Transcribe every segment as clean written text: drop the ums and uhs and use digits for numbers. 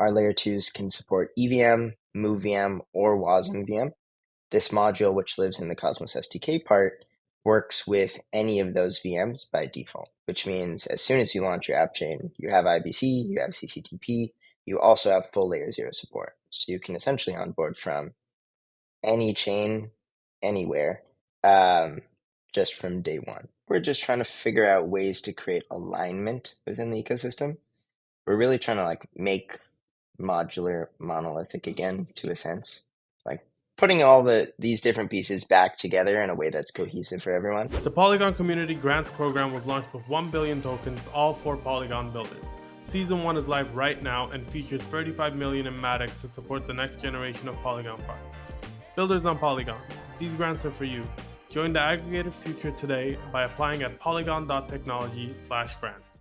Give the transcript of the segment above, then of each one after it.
our layer 2s can support EVM, MoveVM, or WASM VM. This module, which lives in the Cosmos SDK part, works with any of those VMs by default, which means as soon as you launch your app chain, you have IBC, you have CCTP, you also have full layer 0 support. So you can essentially onboard from any chain, anywhere, just from day one. We're just trying to figure out ways to create alignment within the ecosystem. We're really trying to make modular monolithic again, to a sense, like putting all these different pieces back together in a way that's cohesive for everyone. The Polygon Community Grants Program was launched with 1 billion tokens, all for Polygon builders. Season 1 is live right now and features 35 million in Matic to support the next generation of Polygon projects. Builders on Polygon, these grants are for you. Join the aggregated future today by applying at polygon.technology/grants.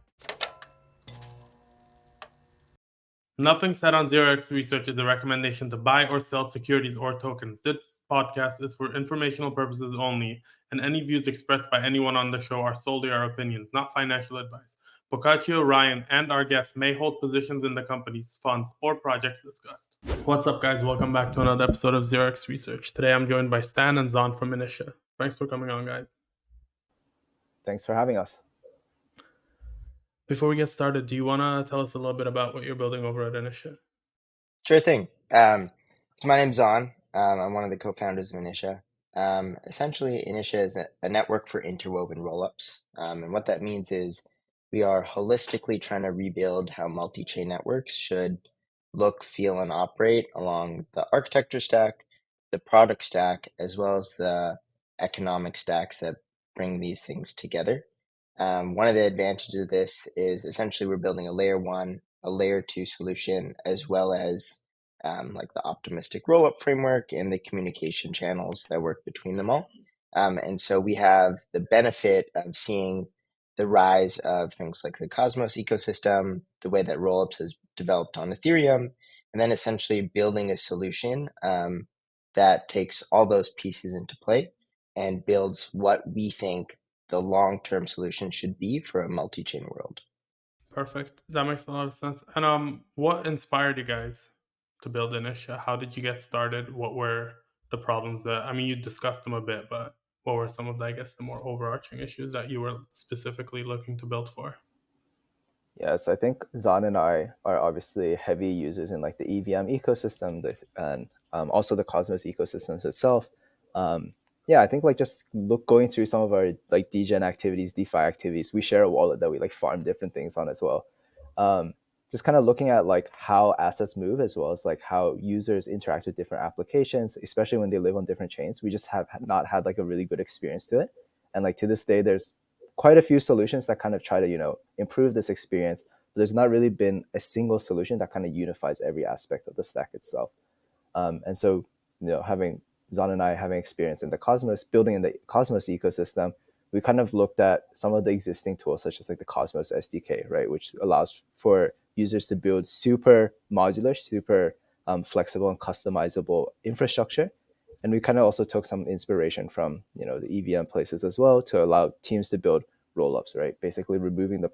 Nothing said on 0x Research is a recommendation to buy or sell securities or tokens. This podcast is for informational purposes only, and any views expressed by anyone on the show are solely our opinions, not financial advice. Boccaccio, Ryan, and our guests may hold positions in the companies, funds, or projects discussed. What's up, guys? Welcome back to another episode of 0x Research. Today I'm joined by Stan and Zon from Initia. Thanks for coming on, guys. Thanks for having us. Before we get started, do you want to tell us a little bit about what you're building over at Initia? Sure thing. So my name's Zon. I'm one of the co-founders of Initia. Essentially, Initia is a network for interwoven rollups. And what that means is we are holistically trying to rebuild how multi-chain networks should look, feel, and operate along the architecture stack, the product stack, as well as the economic stacks that bring these things together. One of the advantages of this is essentially we're building a layer 1, a layer 2 solution, as well as the optimistic rollup framework and the communication channels that work between them all. And so we have the benefit of seeing the rise of things like the Cosmos ecosystem, the way that rollups has developed on Ethereum, and then essentially building a solution that takes all those pieces into play and builds what we think the long-term solution should be for a multi-chain world. Perfect. That makes a lot of sense. And what inspired you guys to build Initia? How did you get started? What were the problems you discussed them a bit, but what were some of the more overarching issues that you were specifically looking to build for? Yes, I think Zon and I are obviously heavy users in the EVM ecosystem and also the Cosmos ecosystems itself. I think just going through some of our degen activities, DeFi activities, we share a wallet that we farm different things on as well. Just kind of looking at how assets move as well as how users interact with different applications, especially when they live on different chains. We just have not had a really good experience to it. And to this day, there's quite a few solutions that kind of try to, improve this experience, but there's not really been a single solution that kind of unifies every aspect of the stack itself. And so, having Zon and I having experience in the Cosmos, building in the Cosmos ecosystem, we kind of looked at some of the existing tools, such as the Cosmos SDK, right, which allows for users to build super modular, super flexible and customizable infrastructure. And we kind of also took some inspiration from, the EVM places as well to allow teams to build rollups, right? Basically removing the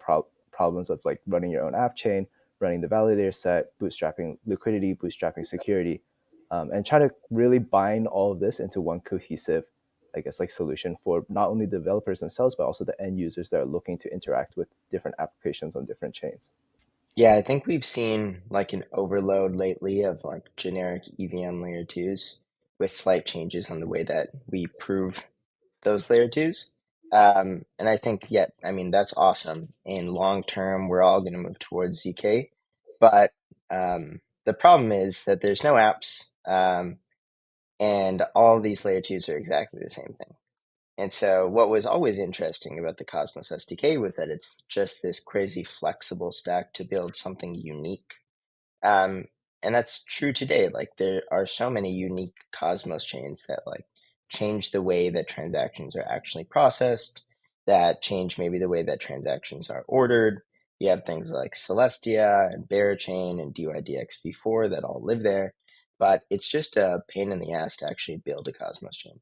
problems of running your own app chain, running the validator set, bootstrapping liquidity, bootstrapping security, and try to really bind all of this into one cohesive, solution for not only developers themselves, but also the end users that are looking to interact with different applications on different chains. Yeah, I think we've seen an overload lately of generic EVM layer 2s with slight changes on the way that we prove those layer 2s. And I think, that's awesome. In long term, we're all going to move towards ZK. But the problem is that there's no apps, and all these layer 2s are exactly the same thing. And so what was always interesting about the Cosmos SDK was that it's just this crazy flexible stack to build something unique. And that's true today. There are so many unique Cosmos chains that change the way that transactions are actually processed, that change maybe the way that transactions are ordered. You have things like Celestia and Berachain and DYDX v4 that all live there, but it's just a pain in the ass to actually build a Cosmos chain.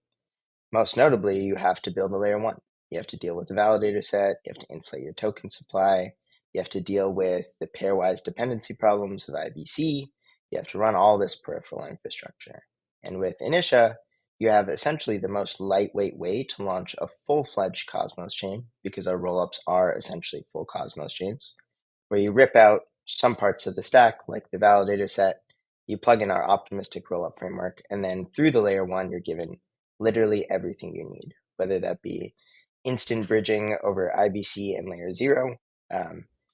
Most notably, you have to build a layer 1. You have to deal with the validator set, you have to inflate your token supply, You have to deal with the pairwise dependency problems of IBC. You have to run all this peripheral infrastructure. And with Initia, you have essentially the most lightweight way to launch a full-fledged Cosmos chain, because our rollups are essentially full Cosmos chains, where you rip out some parts of the stack, like the validator set, you plug in our optimistic rollup framework, and then through the layer one, you're given literally everything you need, whether that be instant bridging over IBC and layer 0,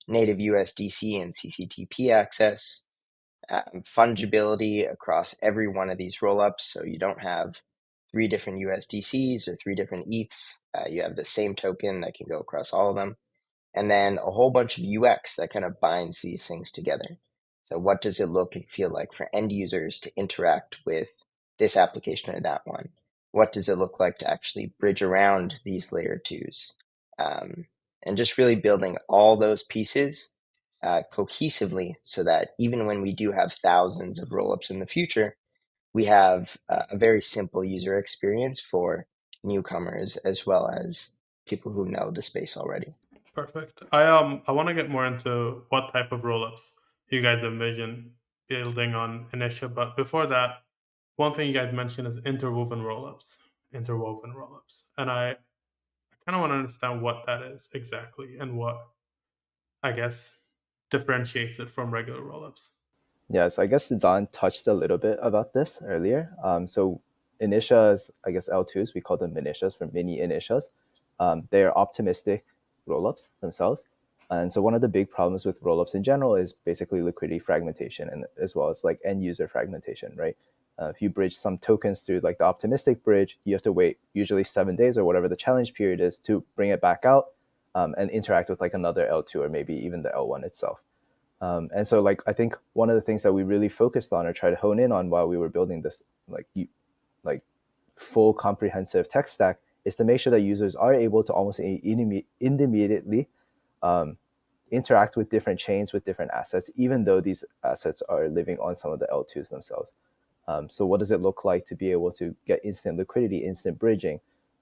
native USDC and CCTP access, fungibility across every one of these rollups, so you don't have 3 different USDCs or 3 different ETHs. You have the same token that can go across all of them, and then a whole bunch of UX that kind of binds these things together. So what does it look and feel like for end users to interact with this application or that one? What does it look like to actually bridge around these layer 2s? And just really building all those pieces cohesively, so that even when we do have thousands of rollups in the future, we have a very simple user experience for newcomers as well as people who know the space already. Perfect. I want to get more into what type of rollups you guys envision building on Initia, but before that, one thing you guys mentioned is interwoven rollups. Interwoven rollups. And I kind of want to understand what that is exactly and what, I guess, differentiates it from regular rollups. Yeah, so I guess Zan touched a little bit about this earlier. So Initias, I guess L2s, we call them Initias for mini Initias. They are optimistic rollups themselves. And so one of the big problems with rollups in general is basically liquidity fragmentation, and as well as like end user fragmentation, right? If you bridge some tokens through like the optimistic bridge, you have to wait usually 7 days or whatever the challenge period is to bring it back out and interact with like another L2 or maybe even the L1 itself. And so like I think one of the things that we really focused on or tried to hone in on while we were building this like full comprehensive tech stack is to make sure that users are able to almost immediately interact with different chains with different assets, even though these assets are living on some of the L2s themselves. So what does it look like to be able to get instant liquidity, instant bridging?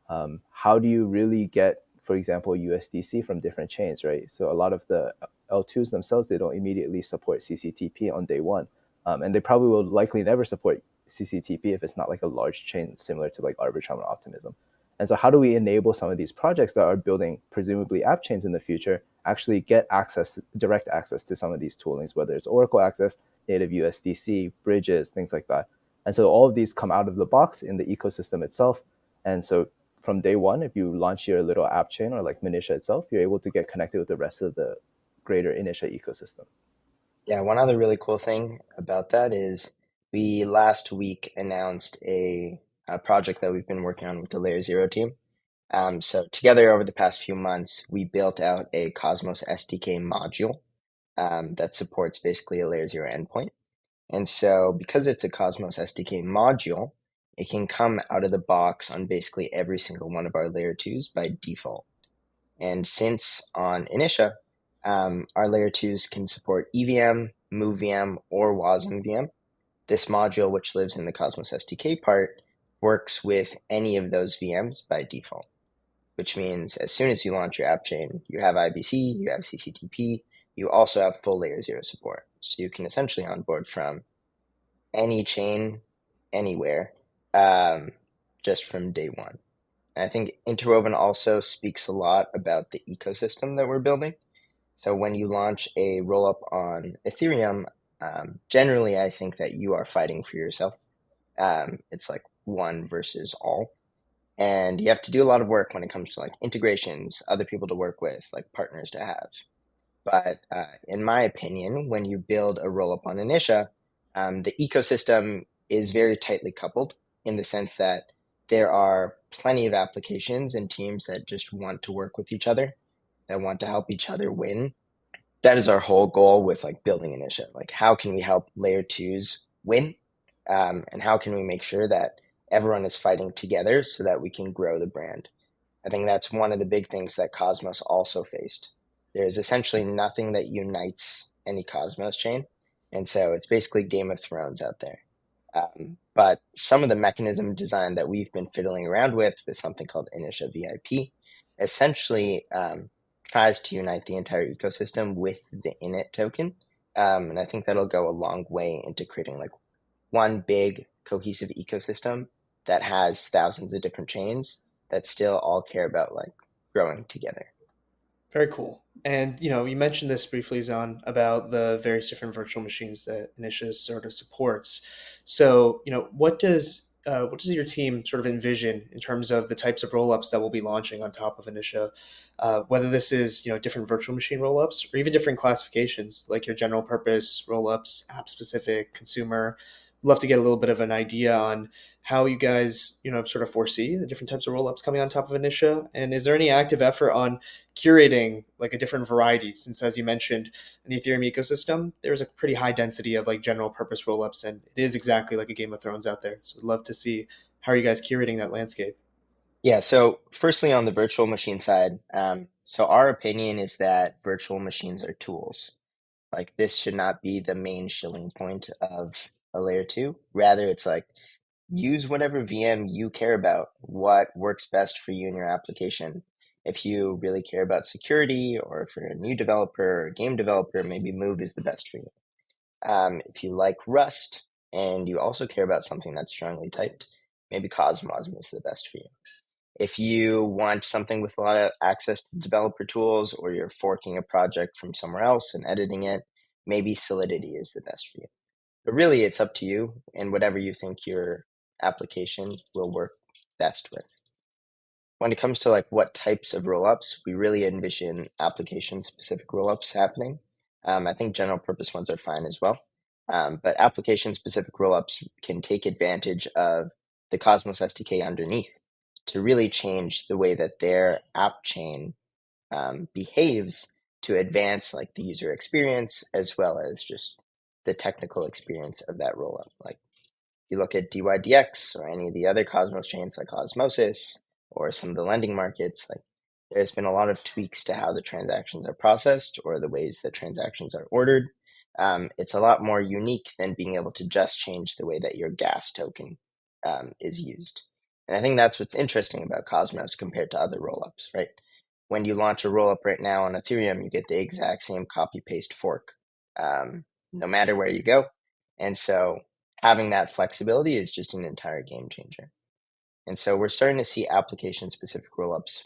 How do you really get, for example, USDC from different chains, right? So a lot of the L2s themselves, they don't immediately support CCTP on day one. And they probably will likely never support CCTP if it's not like a large chain similar to like Arbitrum or Optimism. And so how do we enable some of these projects that are building presumably app chains in the future actually get access, direct access to some of these toolings, whether it's Oracle access, native USDC, bridges, things like that. And so all of these come out of the box in the ecosystem itself. And so from day one, if you launch your little app chain or like Initia itself, you're able to get connected with the rest of the greater Initia ecosystem. Yeah, one other really cool thing about that is we last week announced a project that we've been working on with the Layer 0 team. So together over the past few months, we built out a Cosmos SDK module that supports basically a Layer 0 endpoint. And so because it's a Cosmos SDK module, it can come out of the box on basically every single one of our Layer 2s by default. And since on Initia, our Layer 2s can support EVM, MoveVM, or WASM-VM, this module, which lives in the Cosmos SDK part, works with any of those VMs by default, which means as soon as you launch your app chain, you have IBC, you have CCTP, you also have full Layer 0 support. So you can essentially onboard from any chain, anywhere, just from day one. And I think Interwoven also speaks a lot about the ecosystem that we're building. So when you launch a rollup on Ethereum, generally I think that you are fighting for yourself. It's like one versus all. And you have to do a lot of work when it comes to like integrations, other people to work with, like partners to have. But in my opinion, when you build a rollup on Initia, the ecosystem is very tightly coupled in the sense that there are plenty of applications and teams that just want to work with each other, that want to help each other win. That is our whole goal with like building Initia. Like, how can we help Layer 2s win? And how can we make sure that everyone is fighting together so that we can grow the brand? I think that's one of the big things that Cosmos also faced. There's essentially nothing that unites any Cosmos chain. And so it's basically Game of Thrones out there. But some of the mechanism design that we've been fiddling around with something called Initia VIP essentially tries to unite the entire ecosystem with the init token. And I think that'll go a long way into creating like one big cohesive ecosystem that has thousands of different chains that still all care about like growing together. Very cool. And you mentioned this briefly, Zan, about the various different virtual machines that Initia sort of supports. So, what does your team sort of envision in terms of the types of rollups that we'll be launching on top of Initia? Whether this is different virtual machine rollups or even different classifications like your general purpose rollups, app specific, consumer. Love to get a little bit of an idea on how you guys sort of foresee the different types of rollups coming on top of Initia, and is there any active effort on curating like a different variety, since as you mentioned in the Ethereum ecosystem there's a pretty high density of like general purpose rollups, and it is exactly like a Game of Thrones out there. So we'd love to see how are you guys curating that landscape. Yeah, so firstly on the virtual machine side, so our opinion is that virtual machines are tools. Like this should not be the main shilling point of a layer two. Rather, it's like use whatever VM you care about, what works best for you and your application. If you really care about security, or if you're a new developer or a game developer, maybe Move is the best for you. If you like Rust and you also care about something that's strongly typed, maybe Cosmos is the best for you. If you want something with a lot of access to developer tools, or you're forking a project from somewhere else and editing it, maybe Solidity is the best for you. But really, it's up to you and whatever you think your application will work best with. When it comes to like what types of rollups, we really envision application-specific rollups happening. I think general purpose ones are fine as well. But application-specific rollups can take advantage of the Cosmos SDK underneath to really change the way that their app chain behaves to advance like the user experience as well as just the technical experience of that rollup. Like you look at DYDX or any of the other Cosmos chains like Osmosis or some of the lending markets, like there's been a lot of tweaks to how the transactions are processed or the ways that transactions are ordered. It's a lot more unique than being able to just change the way that your gas token is used. And I think that's what's interesting about Cosmos compared to other rollups, right? When you launch a rollup right now on Ethereum, you get the exact same copy paste fork, no matter where you go. And so having that flexibility is just an entire game changer. And so we're starting to see application specific rollups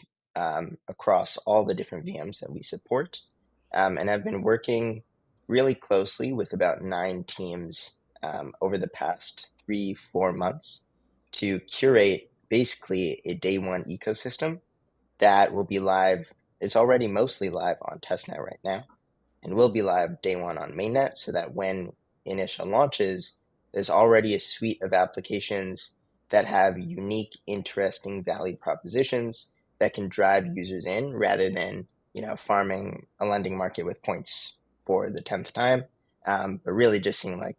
across all the different VMs that we support. And I've been working really closely with about 9 teams over the past 3-4 months to curate basically a day one ecosystem that will be live. It's already mostly live on testnet right now, and will be live day one on mainnet, so that when Initia launches, there's already a suite of applications that have unique, interesting value propositions that can drive users in rather than farming a lending market with points for the 10th time, but really just seeing like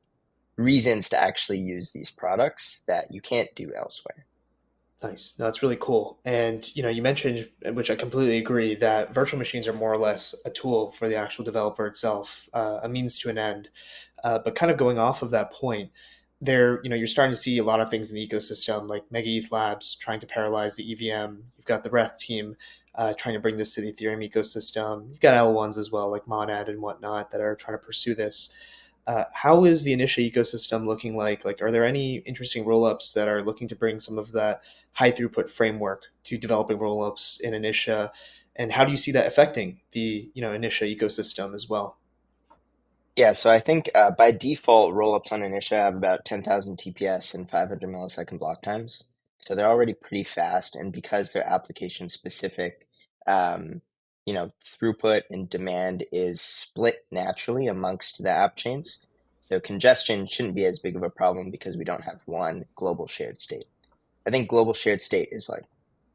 reasons to actually use these products that you can't do elsewhere. Nice. No, it's really cool. And you mentioned, which I completely agree, that virtual machines are more or less a tool for the actual developer itself, a means to an end. But kind of going off of that point, you're starting to see a lot of things in the ecosystem, like Mega ETH Labs trying to parallelize the EVM. You've got the Reth team trying to bring this to the Ethereum ecosystem. You've got L1s as well, like Monad and whatnot, that are trying to pursue this. How is the Initia ecosystem looking like? Like, are there any interesting rollups that are looking to bring some of that high throughput framework to developing rollups in Initia? And how do you see that affecting the Initia ecosystem as well? Yeah, so I think by default, rollups on Initia have about 10,000 TPS and 500 millisecond block times. So they're already pretty fast. And because they're application specific, throughput and demand is split naturally amongst the app chains. So congestion shouldn't be as big of a problem because we don't have one global shared state. I think global shared state is like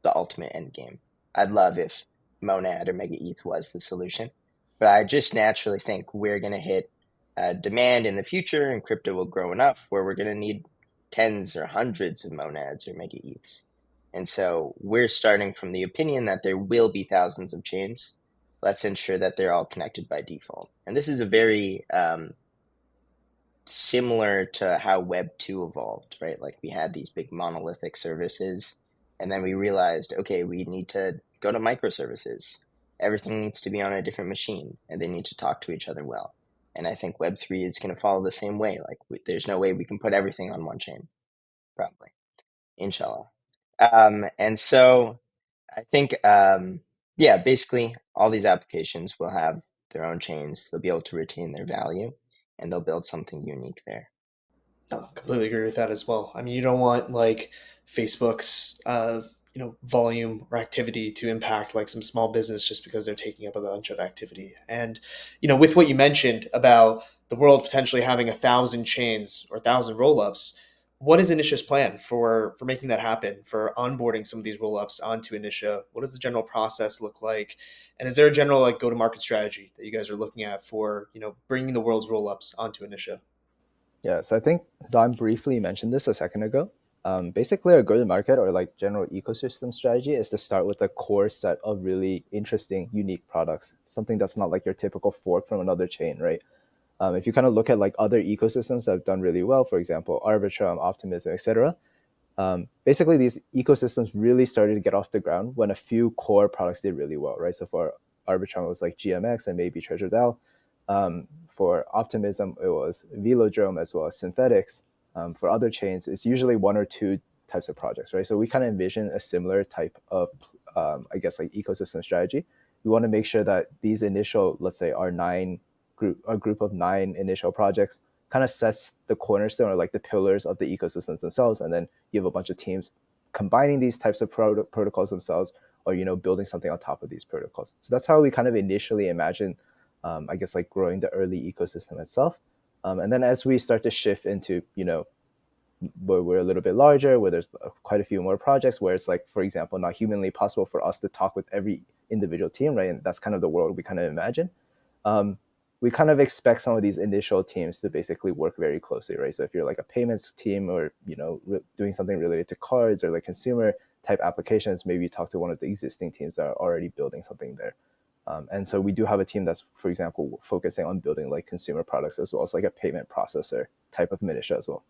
the ultimate end game. I'd love if Monad or Mega ETH was the solution, but I just naturally think we're going to hit demand in the future, and crypto will grow enough where we're going to need tens or hundreds of Monads or Mega ETHs. And so we're starting from the opinion that there will be thousands of chains. Let's ensure that they're all connected by default. And this is a very similar to how Web 2 evolved, right? Like we had these big monolithic services, and then we realized, okay, we need to go to microservices. everything needs to be on a different machine, and they need to talk to each other well. And I think Web3 is going to follow the same way. Like, there's no way we can put everything on one chain, probably, inshallah. And so I think, yeah, basically all these applications will have their own chains. They'll be able to retain their value, and they'll build something unique there. No, completely agree with that as well. I mean, you don't want like Facebook's volume or activity to impact like some small business just because they're taking up a bunch of activity. And with what you mentioned about the world potentially having 1,000 chains or 1,000 rollups, what is Initia's plan for making that happen, for onboarding some of these rollups onto Initia? What does the general process look like? And is there a general like go-to-market strategy that you guys are looking at for bringing the world's rollups onto Initia? Yeah, so I think Zan briefly mentioned this a second ago. Basically, our go-to-market or like general ecosystem strategy is to start with a core set of really interesting, unique products, something that's not like your typical fork from another chain, right? If you kind of look at like other ecosystems that have done really well, for example, Arbitrum, Optimism, etc., basically these ecosystems really started to get off the ground when a few core products did really well, right? So for Arbitrum, it was like GMX and maybe Treasure DAO. For Optimism, it was Velodrome as well as Synthetics. For other chains, it's usually one or two types of projects, right? So we kind of envision a similar type of, I guess, like ecosystem strategy. We want to make sure that these initial, let's say, a group of 9 initial projects kind of sets the cornerstone or like the pillars of the ecosystems themselves, and then you have a bunch of teams combining these types of protocols themselves, or building something on top of these protocols. So that's how we kind of initially imagine, I guess, like growing the early ecosystem itself. And then as we start to shift into, where we're a little bit larger, where there's quite a few more projects, where it's like, for example, not humanly possible for us to talk with every individual team, right? And that's kind of the world we kind of imagine. We kind of expect some of these initial teams to basically work very closely, right? So if you're like a payments team or, doing something related to cards or like consumer type applications, maybe you talk to one of the existing teams that are already building something there. And so we do have a team that's, for example, focusing on building like consumer products as well as like a payment processor type of militia as well.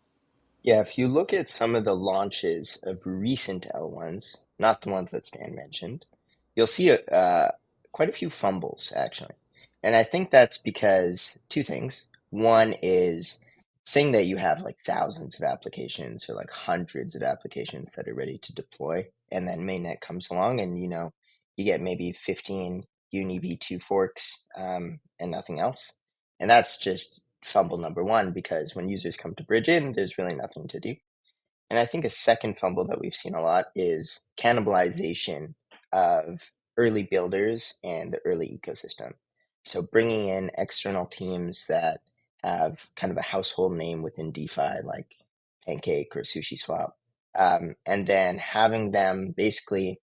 Yeah, if you look at some of the launches of recent L1s, not the ones that Stan mentioned, you'll see quite a few fumbles, actually. And I think that's because two things. One is saying that you have like thousands of applications or like hundreds of applications that are ready to deploy, and then mainnet comes along and you get maybe 15 Uni v2 forks and nothing else. And that's just fumble number one, because when users come to bridge in, there's really nothing to do. And I think a second fumble that we've seen a lot is cannibalization of early builders and the early ecosystem. So bringing in external teams that have kind of a household name within DeFi, like Pancake or SushiSwap, and then having them basically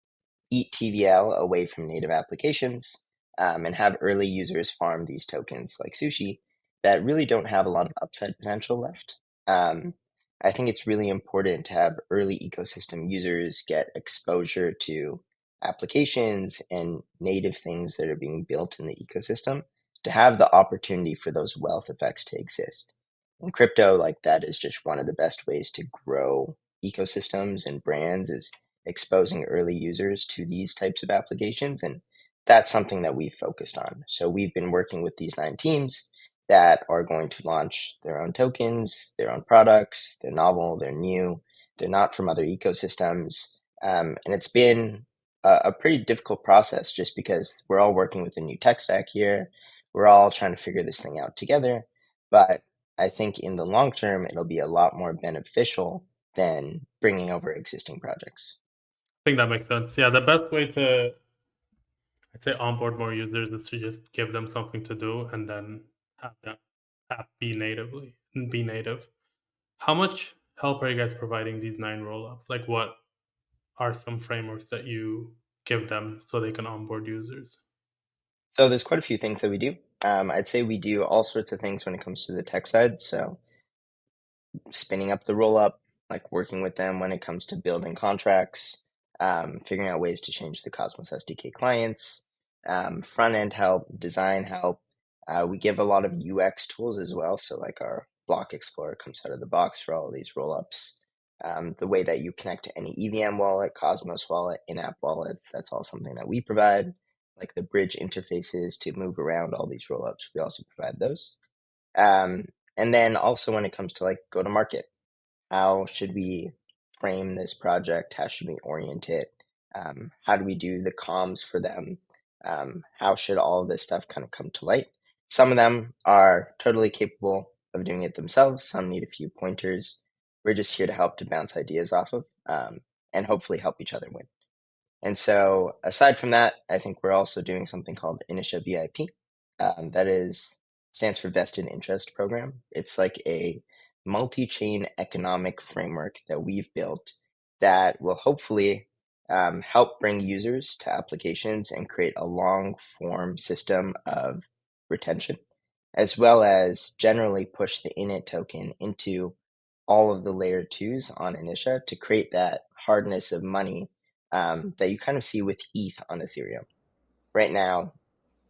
eat TVL away from native applications, and have early users farm these tokens like Sushi that really don't have a lot of upside potential left. I think it's really important to have early ecosystem users get exposure to applications and native things that are being built in the ecosystem to have the opportunity for those wealth effects to exist. In crypto, like, that is just one of the best ways to grow ecosystems and brands, is exposing early users to these types of applications. And that's something that we've focused on. So we've been working with these 9 teams that are going to launch their own tokens, their own products. They're novel, they're new, they're not from other ecosystems. And it's been a pretty difficult process, just because we're all working with a new tech stack here. We're all trying to figure this thing out together. But I think in the long term, it'll be a lot more beneficial than bringing over existing projects. I think that makes sense. Yeah, the best way to, I'd say, onboard more users is to just give them something to do and then have that app be native. How much help are you guys providing these 9 rollups? Like, what are some frameworks that you give them so they can onboard users? So there's quite a few things that we do. I'd say we do all sorts of things when it comes to the tech side. So spinning up the rollup, like working with them when it comes to building contracts, figuring out ways to change the Cosmos SDK clients, front end help, design help. We give a lot of UX tools as well. So like our Block Explorer comes out of the box for all of these rollups. The way that you connect to any EVM wallet, Cosmos wallet, in-app wallets, that's all something that we provide. like the bridge interfaces to move around all these rollups, we also provide those. And then also when it comes to like go to market, how should we frame this project? How should we orient it? How do we do the comms for them? How should all of this stuff kind of come to light? Some of them are totally capable of doing it themselves. Some need a few pointers. We're just here to help to bounce ideas off of and hopefully help each other win. And so aside from that, I think we're also doing something called Initia VIP. That stands for Vested Interest Program. It's like a multi-chain economic framework that we've built that will hopefully help bring users to applications and create a long form system of retention, as well as generally push the init token into all of the layer 2s on Initia to create that hardness of money that you kind of see with ETH on Ethereum. Right now,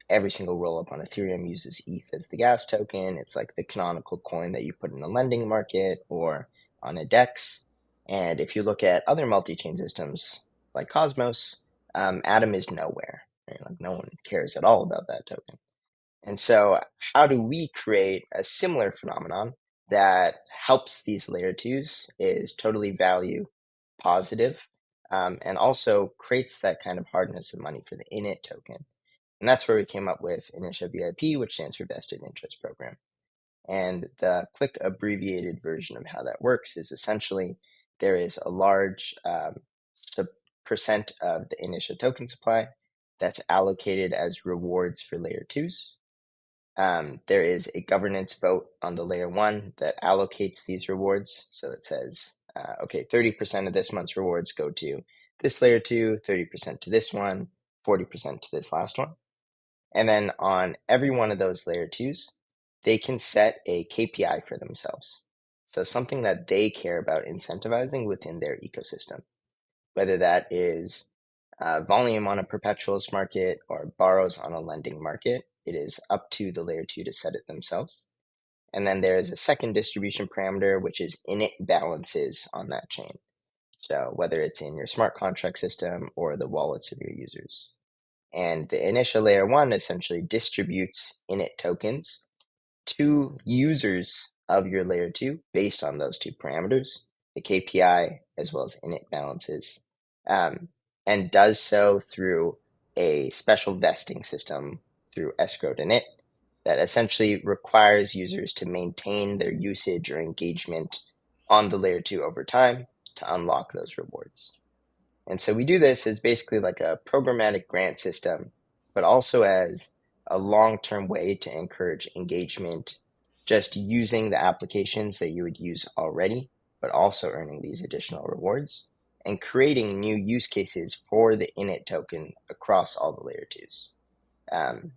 every single rollup on Ethereum uses ETH as the gas token. It's like the canonical coin that you put in a lending market or on a DEX. And if you look at other multi-chain systems like Cosmos, Atom is nowhere. Right? Like no one cares at all about that token. And so how do we create a similar phenomenon that helps these layer 2s is totally value positive and also creates that kind of hardness of money for the init token. And that's where we came up with Initia VIP, which stands for Vested Interest Program. And the quick abbreviated version of how that works is essentially there is a large percent of the Initia token supply that's allocated as rewards for layer 2s. There is a governance vote on the layer 1 that allocates these rewards. So it says, okay, 30% of this month's rewards go to this layer 2, 30% to this one, 40% to this last one. And then on every one of those layer 2s, they can set a KPI for themselves. So something that they care about incentivizing within their ecosystem, whether that is volume on a perpetuals market or borrows on a lending market, it is up to the layer 2 to set it themselves. And then there is a second distribution parameter, which is init balances on that chain. So whether it's in your smart contract system or the wallets of your users. And the initial layer 1 essentially distributes init tokens to users of your layer 2 based on those two parameters, the KPI as well as init balances, and does so through a special vesting system through escrowed init that essentially requires users to maintain their usage or engagement on the layer 2 over time to unlock those rewards. And so we do this as basically like a programmatic grant system, but also as a long-term way to encourage engagement, just using the applications that you would use already, but also earning these additional rewards and creating new use cases for the init token across all the layer 2s.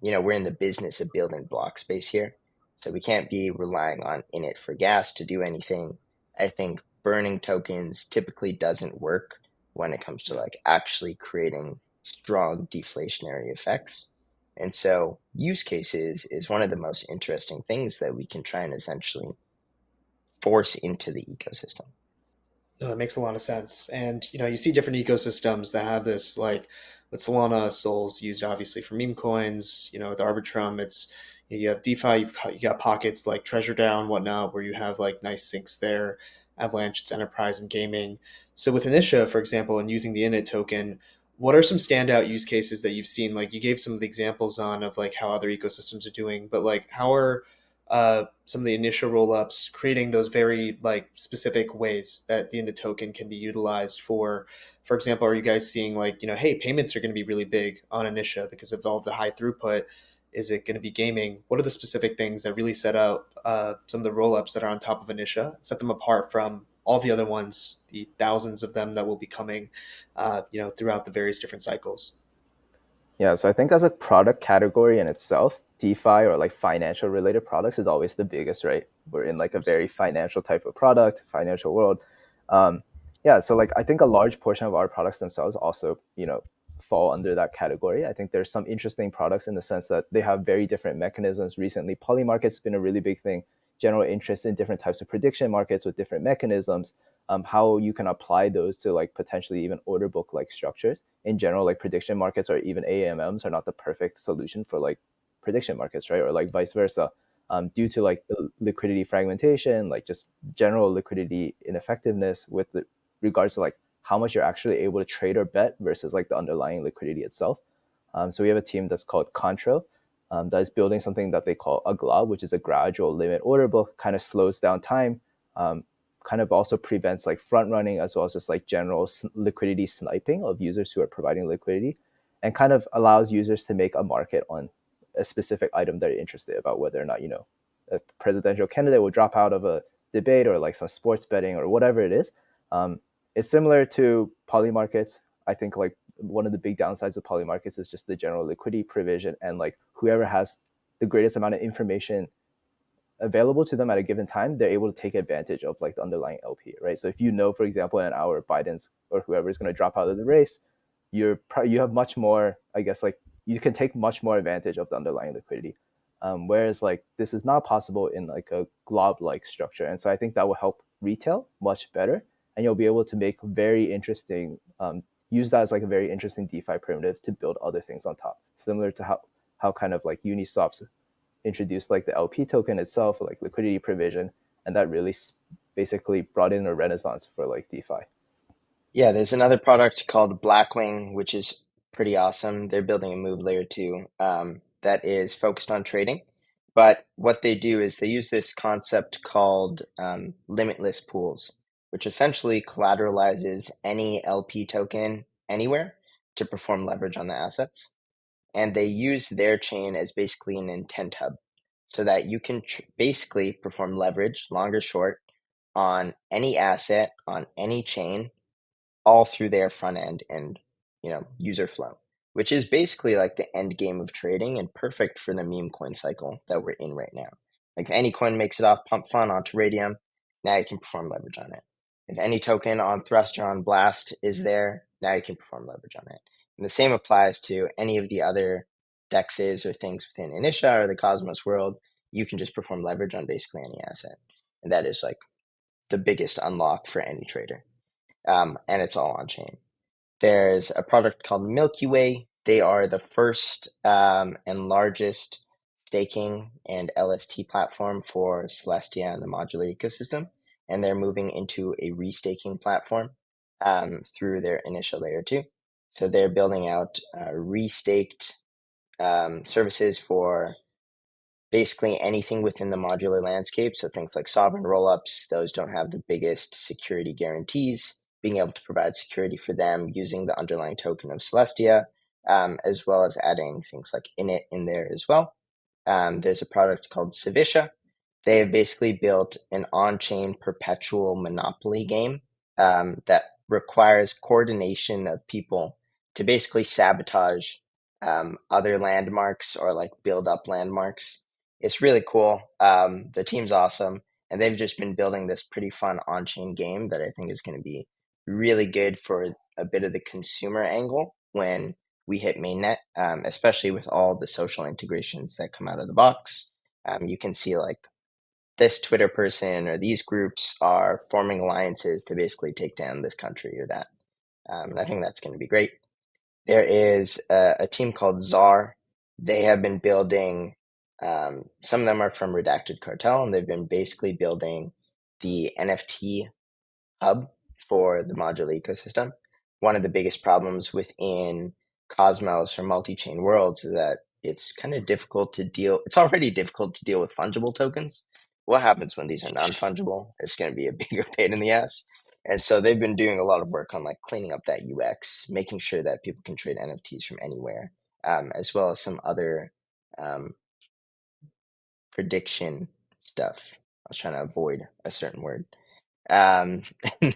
We're in the business of building block space here, so we can't be relying on init for gas to do anything. I think burning tokens typically doesn't work when it comes to like actually creating strong deflationary effects. And so use cases is one of the most interesting things that we can try and essentially force into the ecosystem. No, it makes a lot of sense. And you see different ecosystems that have this, like with Solana, Sol's used obviously for meme coins. With Arbitrum, it's you have DeFi, you got pockets like Treasure DAO and whatnot, where you have like nice sinks there. Avalanche, it's enterprise and gaming. So with Initia, for example, and using the init token, what are some standout use cases that you've seen? Like you gave some of the examples on of like how other ecosystems are doing, but like how are some of the initial rollups creating those very like specific ways that the init token can be utilized for example, are you guys seeing like, hey, payments are going to be really big on Initia because of all of the high throughput? Is it going to be gaming? What are the specific things that really set out some of the rollups that are on top of Initia, set them apart from all the other ones, the thousands of them that will be coming, throughout the various different cycles? Yeah, so I think as a product category in itself, DeFi or like financial related products is always the biggest, right? We're in like a very financial type of product, financial world. Yeah, so like I think a large portion of our products themselves also, fall under that category. I think there's some interesting products in the sense that they have very different mechanisms. Recently, Polymarket's been a really big thing, general interest in different types of prediction markets with different mechanisms, how you can apply those to like potentially even order book like structures. In general, like prediction markets or even AMMs are not the perfect solution for like prediction markets, right? Or like vice versa, due to like the liquidity fragmentation, like just general liquidity ineffectiveness with regards to like how much you're actually able to trade or bet versus like the underlying liquidity itself. So we have a team that's called Contro, that is building something that they call a glob, which is a gradual limit order book, kind of slows down time, kind of also prevents like front running as well as just like general liquidity sniping of users who are providing liquidity, and kind of allows users to make a market on a specific item they're interested about, whether or not, you know, a presidential candidate will drop out of a debate or like some sports betting or whatever it is. It's similar to poly markets. I think like one of the big downsides of poly markets is just the general liquidity provision, and like whoever has the greatest amount of information available to them at a given time, they're able to take advantage of like the underlying LP, right? So if you know, for example, in an hour Biden's or whoever is going to drop out of the race, you have much more, I guess, like you can take much more advantage of the underlying liquidity. Whereas like this is not possible in like a glob-like structure. And so I think that will help retail much better, and you'll be able to make very interesting, use that as like a very interesting DeFi primitive to build other things on top, similar to how kind of like Uniswap's introduced like the LP token itself, like liquidity provision, and that really basically brought in a renaissance for like DeFi. Yeah, there's another product called Blackwing, which is pretty awesome. They're building a move layer 2 that is focused on trading. But what they do is they use this concept called limitless pools, which essentially collateralizes any LP token anywhere to perform leverage on the assets. And they use their chain as basically an intent hub so that you can basically perform leverage, long or short, on any asset, on any chain, all through their front end and, you know, user flow, which is basically like the end game of trading and perfect for the meme coin cycle that we're in right now. Like if any coin makes it off Pump Fun onto Radium, now you can perform leverage on it. If any token on Thrust or on Blast is there, now you can perform leverage on it. And the same applies to any of the other dexes or things within Initia or the Cosmos world. You can just perform leverage on basically any asset. And that is like the biggest unlock for any trader. And it's all on chain. There's a product called Milky Way. They are the first and largest staking and LST platform for Celestia and the modular ecosystem. And they're moving into a restaking platform through their initial layer 2. So they're building out restaked services for basically anything within the modular landscape. So things like sovereign rollups, those don't have the biggest security guarantees, being able to provide security for them using the underlying token of Celestia, as well as adding things like init in there as well. There's a product called Civicia. They have basically built an on-chain perpetual monopoly game that requires coordination of people to basically sabotage other landmarks or like build up landmarks. It's really cool. The team's awesome, and they've just been building this pretty fun on-chain game that I think is going to be really good for a bit of the consumer angle when we hit mainnet, especially with all the social integrations that come out of the box. You can see like this Twitter person or these groups are forming alliances to basically take down this country or that. And I think that's going to be great. There is a team called Czar. They have been building, some of them are from Redacted Cartel, and they've been basically building the NFT hub for the modular ecosystem. One of the biggest problems within Cosmos or multi-chain worlds is that it's kind of difficult to deal. It's already difficult to deal with fungible tokens. What happens when these are non-fungible? It's going to be a bigger pain in the ass. And so they've been doing a lot of work on like cleaning up that UX, making sure that people can trade NFTs from anywhere, as well as some other prediction stuff. I was trying to avoid a certain word. And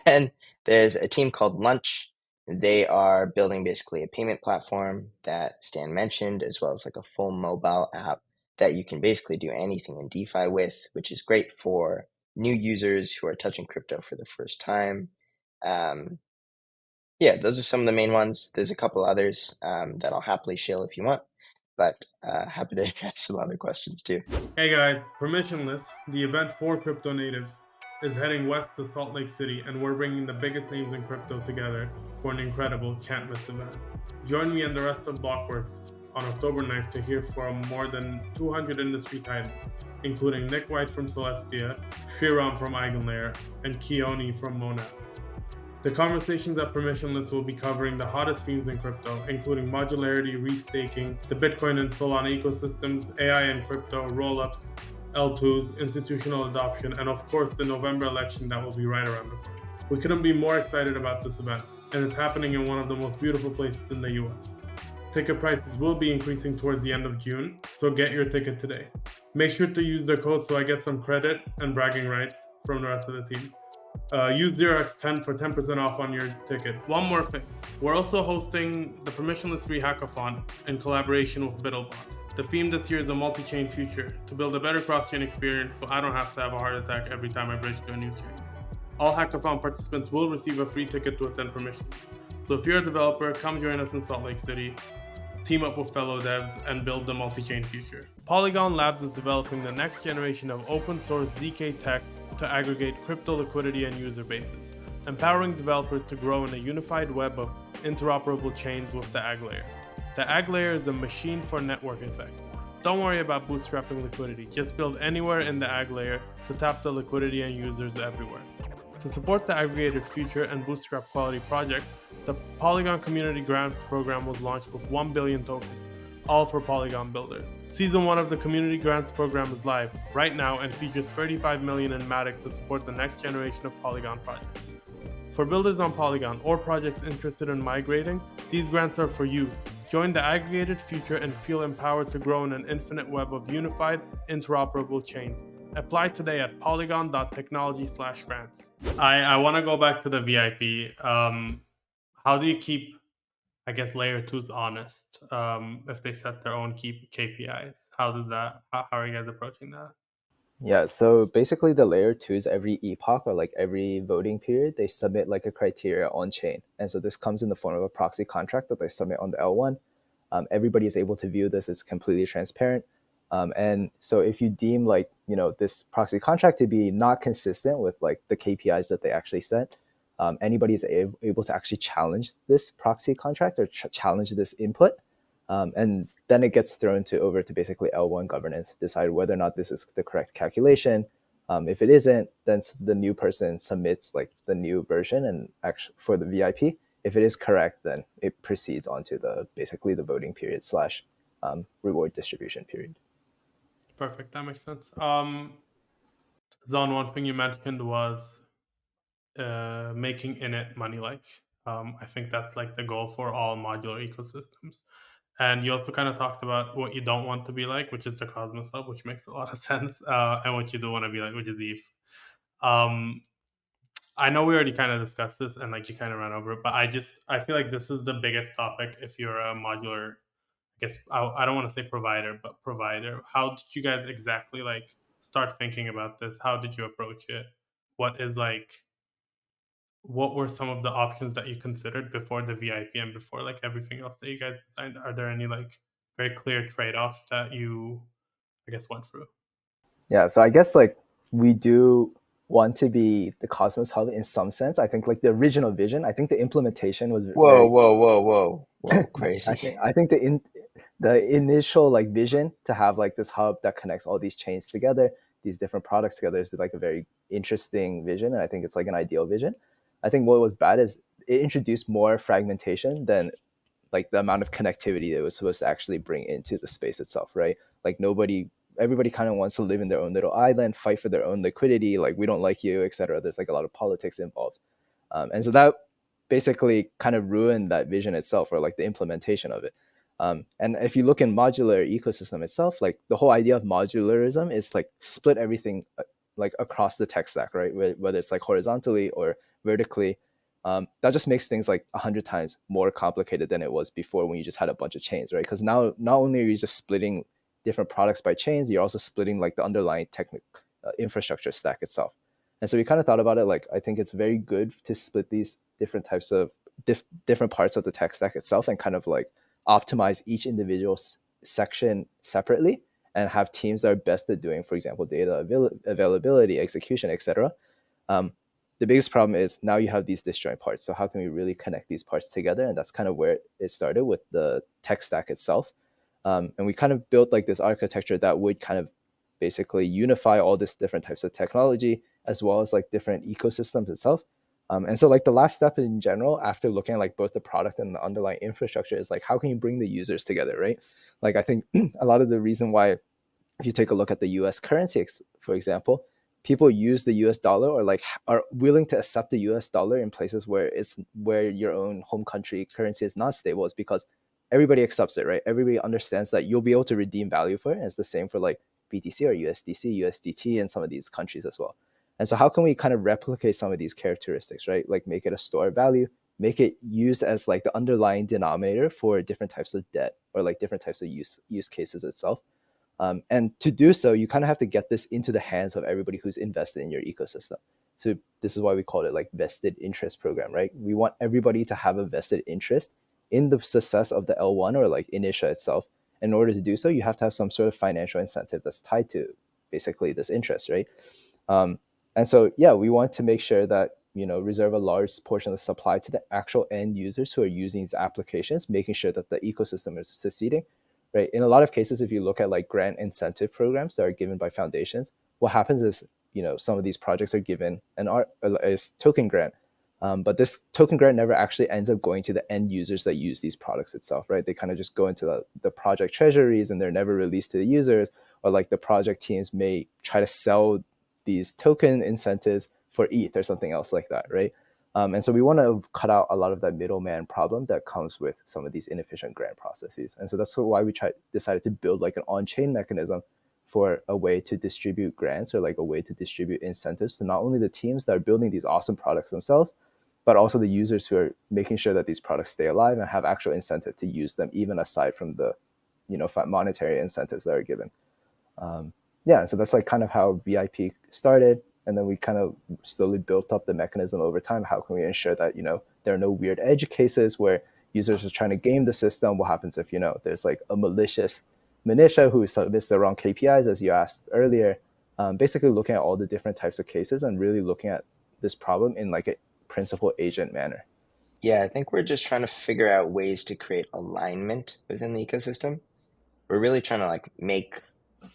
then there's a team called Lunch. They are building basically a payment platform that Stan mentioned, as well as like a full mobile app that you can basically do anything in DeFi with, which is great for new users who are touching crypto for the first time. Yeah, those are some of the main ones. There's a couple others that I'll happily shill if you want. but happy to address some other questions too. Hey guys, Permissionless, the event for crypto natives, is heading west to Salt Lake City, and we're bringing the biggest names in crypto together for an incredible can't miss event. Join me and the rest of Blockworks on October 9th to hear from more than 200 industry titans, including Nick White from Celestia, Shriram from AggLayer, and Keone from Monad. The conversations at Permissionless will be covering the hottest themes in crypto, including modularity, restaking, the Bitcoin and Solana ecosystems, AI and crypto, rollups, L2s, institutional adoption, and of course the November election that will be right around the corner. We couldn't be more excited about this event, and it's happening in one of the most beautiful places in the US. Ticket prices will be increasing towards the end of June, so get your ticket today. Make sure to use the code so I get some credit and bragging rights from the rest of the team. Use 0x10 for 10% off on your ticket. One more thing. We're also hosting the Permissionless III Hackathon in collaboration with BiddleBox. The theme this year is a multi-chain future to build a better cross-chain experience so I don't have to have a heart attack every time I bridge to a new chain. All hackathon participants will receive a free ticket to attend Permissionless. So if you're a developer, come join us in Salt Lake City, team up with fellow devs, and build the multi-chain future. Polygon Labs is developing the next generation of open source ZK tech to aggregate crypto liquidity and user bases, empowering developers to grow in a unified web of interoperable chains with the AggLayer. The AggLayer is a machine for network effects. Don't worry about bootstrapping liquidity, just build anywhere in the AggLayer to tap the liquidity and users everywhere. To support the aggregated future and bootstrap quality projects, the Polygon Community Grants Program was launched with 1 billion tokens, all for Polygon builders. Season 1 of the Community Grants Program is live right now and features 35 million in Matic to support the next generation of Polygon projects. For builders on Polygon or projects interested in migrating, these grants are for you. Join the aggregated future and feel empowered to grow in an infinite web of unified, interoperable chains. Apply today at polygon.technology/grants. I want to go back to the VIP. How do you keep, I guess, layer 2s honest if they set their own KPIs? How are you guys approaching that? Yeah, so basically the layer 2s every epoch or like every voting period, they submit like a criteria on chain. And so this comes in the form of a proxy contract that they submit on the L1. Everybody is able to view this. It's completely transparent. And so if you deem like, this proxy contract to be not consistent with like the KPIs that they actually set, anybody is able to actually challenge this proxy contract or challenge this input. And then it gets thrown over to basically L1 governance, decide whether or not this is the correct calculation. If it isn't, then the new person submits like the new version and actually for the VIP. If it is correct, then it proceeds onto basically the voting period / reward distribution period. Perfect, that makes sense. Zon, one thing you mentioned was making init money-like. I think that's like the goal for all modular ecosystems. And you also kind of talked about what you don't want to be like, which is the Cosmos Hub, which makes a lot of sense, and what you do want to be like, which is ETH. I know we already kind of discussed this and like you kind of ran over it, but I feel like this is the biggest topic if you're a modular, I guess I don't want to say provider, but provider. How did you guys exactly like start thinking about this? How did you approach it? What were some of the options that you considered before the VIP and before like everything else that you guys designed? Are there any like very clear trade-offs that you, I guess, went through? Yeah, so I guess like we do want to be the Cosmos Hub in some sense. I think like the original vision, I think the implementation was Whoa, crazy. I think the initial like vision to have like this hub that connects all these chains together, these different products together, is like a very interesting vision, and I think it's like an ideal vision. I think what was bad is it introduced more fragmentation than like the amount of connectivity that it was supposed to actually bring into the space itself, right? Like everybody kind of wants to live in their own little island, fight for their own liquidity, like we don't like you, etc. There's like a lot of politics involved. And so that basically kind of ruined that vision itself, or like the implementation of it. And if you look in modular ecosystem itself, like the whole idea of modularism is like split everything like across the tech stack, right? Whether it's like horizontally or vertically. That just makes things like 100 times more complicated than it was before when you just had a bunch of chains, right? Because now not only are you just splitting different products by chains, you're also splitting like the underlying infrastructure stack itself. And so we kind of thought about it like, I think it's very good to split these different types of different parts of the tech stack itself and kind of like optimize each individual section separately and have teams that are best at doing, for example, data availability, execution, etc. The biggest problem is now you have these disjoint parts. So how can we really connect these parts together? And that's kind of where it started with the tech stack itself. And we kind of built like this architecture that would kind of basically unify all these different types of technology as well as like different ecosystems itself. And so like the last step in general, after looking at like both the product and the underlying infrastructure, is like, how can you bring the users together, right? Like I think a lot of the reason why, if you take a look at the US currency, for example, people use the US dollar or like are willing to accept the US dollar in places where your own home country currency is not stable, is because everybody accepts it, right? Everybody understands that you'll be able to redeem value for it. And it's the same for like BTC or USDC, USDT in some of these countries as well. And so how can we kind of replicate some of these characteristics, right? Like make it a store of value, make it used as like the underlying denominator for different types of debt or like different types of use cases itself. And to do so, you kind of have to get this into the hands of everybody who's invested in your ecosystem. So this is why we call it like vested interest program, right? We want everybody to have a vested interest in the success of the L1 or like Initia itself. In order to do so, you have to have some sort of financial incentive that's tied to basically this interest, right? And so, yeah, we want to make sure that, reserve a large portion of the supply to the actual end users who are using these applications, making sure that the ecosystem is succeeding, right? In a lot of cases, if you look at like grant incentive programs that are given by foundations, what happens is, some of these projects are given a token grant, but this token grant never actually ends up going to the end users that use these products itself, right? They kind of just go into the project treasuries and they're never released to the users, or like the project teams may try to sell these token incentives for ETH or something else like that, right? And so we want to cut out a lot of that middleman problem that comes with some of these inefficient grant processes. And so that's why we decided to build like an on-chain mechanism for a way to distribute grants or like a way to distribute incentives to not only the teams that are building these awesome products themselves, but also the users who are making sure that these products stay alive and have actual incentive to use them, even aside from the, monetary incentives that are given. So that's like kind of how VIP started. And then we kind of slowly built up the mechanism over time. How can we ensure that, there are no weird edge cases where users are trying to game the system? What happens if, there's like a malicious Initia who submits the wrong KPIs, as you asked earlier? Basically looking at all the different types of cases and really looking at this problem in like a principal agent manner. Yeah, I think we're just trying to figure out ways to create alignment within the ecosystem. We're really trying to like make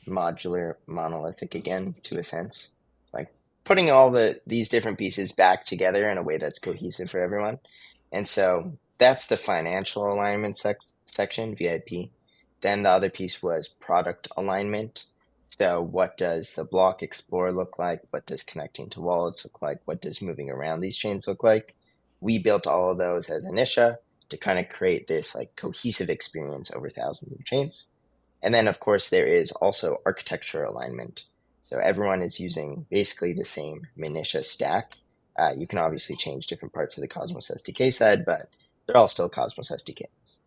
modular monolithic again, to a sense, like putting all these different pieces back together in a way that's cohesive for everyone. And so that's the financial alignment section, VIP. Then the other piece was product alignment. So what does the block explorer look like? What does connecting to wallets look like? What does moving around these chains look like? We built all of those as Initia to kind of create this like cohesive experience over thousands of chains. And then, of course, there is also architecture alignment. So everyone is using basically the same Initia stack. You can obviously change different parts of the Cosmos SDK side, but they're all still Cosmos SDK,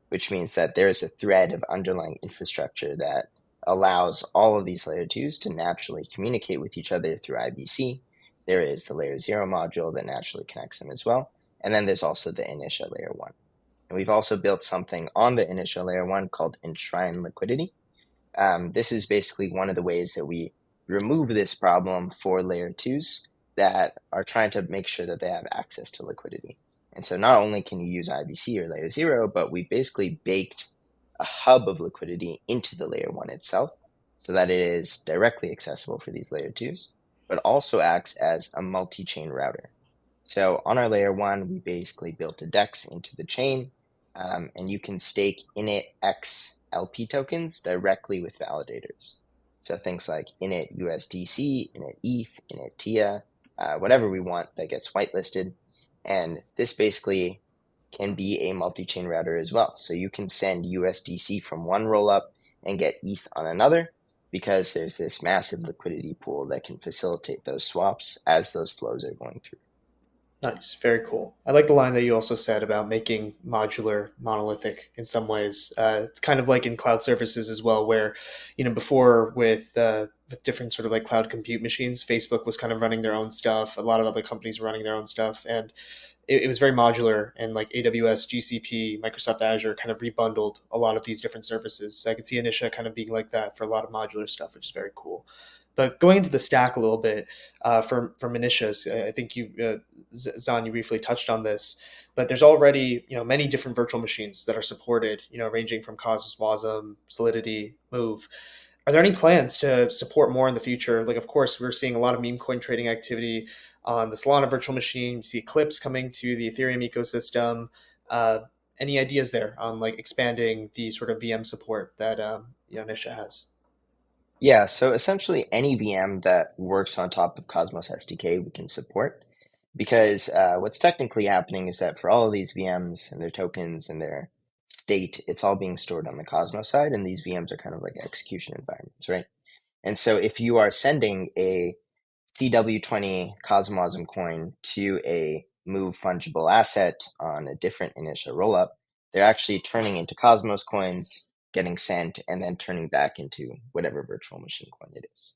which means that there is a thread of underlying infrastructure that allows all of these layer 2s to naturally communicate with each other through IBC. There is the layer 0 module that naturally connects them as well. And then there's also the Initia layer 1. And we've also built something on the Initia layer 1 called Enshrined Liquidity. This is basically one of the ways that we remove this problem for layer 2s that are trying to make sure that they have access to liquidity. And so not only can you use IBC or layer 0, but we basically baked a hub of liquidity into the layer 1 itself so that it is directly accessible for these layer 2s, but also acts as a multi-chain router. So on our layer 1, we basically built a DEX into the chain, and you can stake InitiaDEX LP tokens directly with validators. So things like init USDC, init ETH, init TIA, whatever we want that gets whitelisted. And this basically can be a multi-chain router as well. So you can send USDC from one rollup and get ETH on another, because there's this massive liquidity pool that can facilitate those swaps as those flows are going through. Nice. Very cool. I like the line that you also said about making modular monolithic in some ways. It's kind of like in cloud services as well, where, before with with different sort of like cloud compute machines. Facebook was kind of running their own stuff. A lot of other companies were running their own stuff, and it was very modular. And like AWS, GCP, Microsoft Azure kind of rebundled a lot of these different services. So I could see Initia kind of being like that for a lot of modular stuff, which is very cool. But going into the stack a little bit, from Initia's, I think Zan, you briefly touched on this, but there's already many different virtual machines that are supported, ranging from Cosmos, Wasm, Solidity, Move. Are there any plans to support more in the future? Like, of course, we're seeing a lot of meme coin trading activity on the Solana virtual machine. We see Eclipse coming to the Ethereum ecosystem. Uh, any ideas there on like expanding the sort of VM support that Nisha has? Yeah, so essentially any VM that works on top of Cosmos SDK we can support, because what's technically happening is that for all of these VMs and their tokens and their state, it's all being stored on the Cosmos side, and these VMs are kind of like execution environments, right? And so if you are sending a CW20 Cosmosm coin to a move fungible asset on a different initial rollup, they're actually turning into Cosmos coins, getting sent, and then turning back into whatever virtual machine coin it is.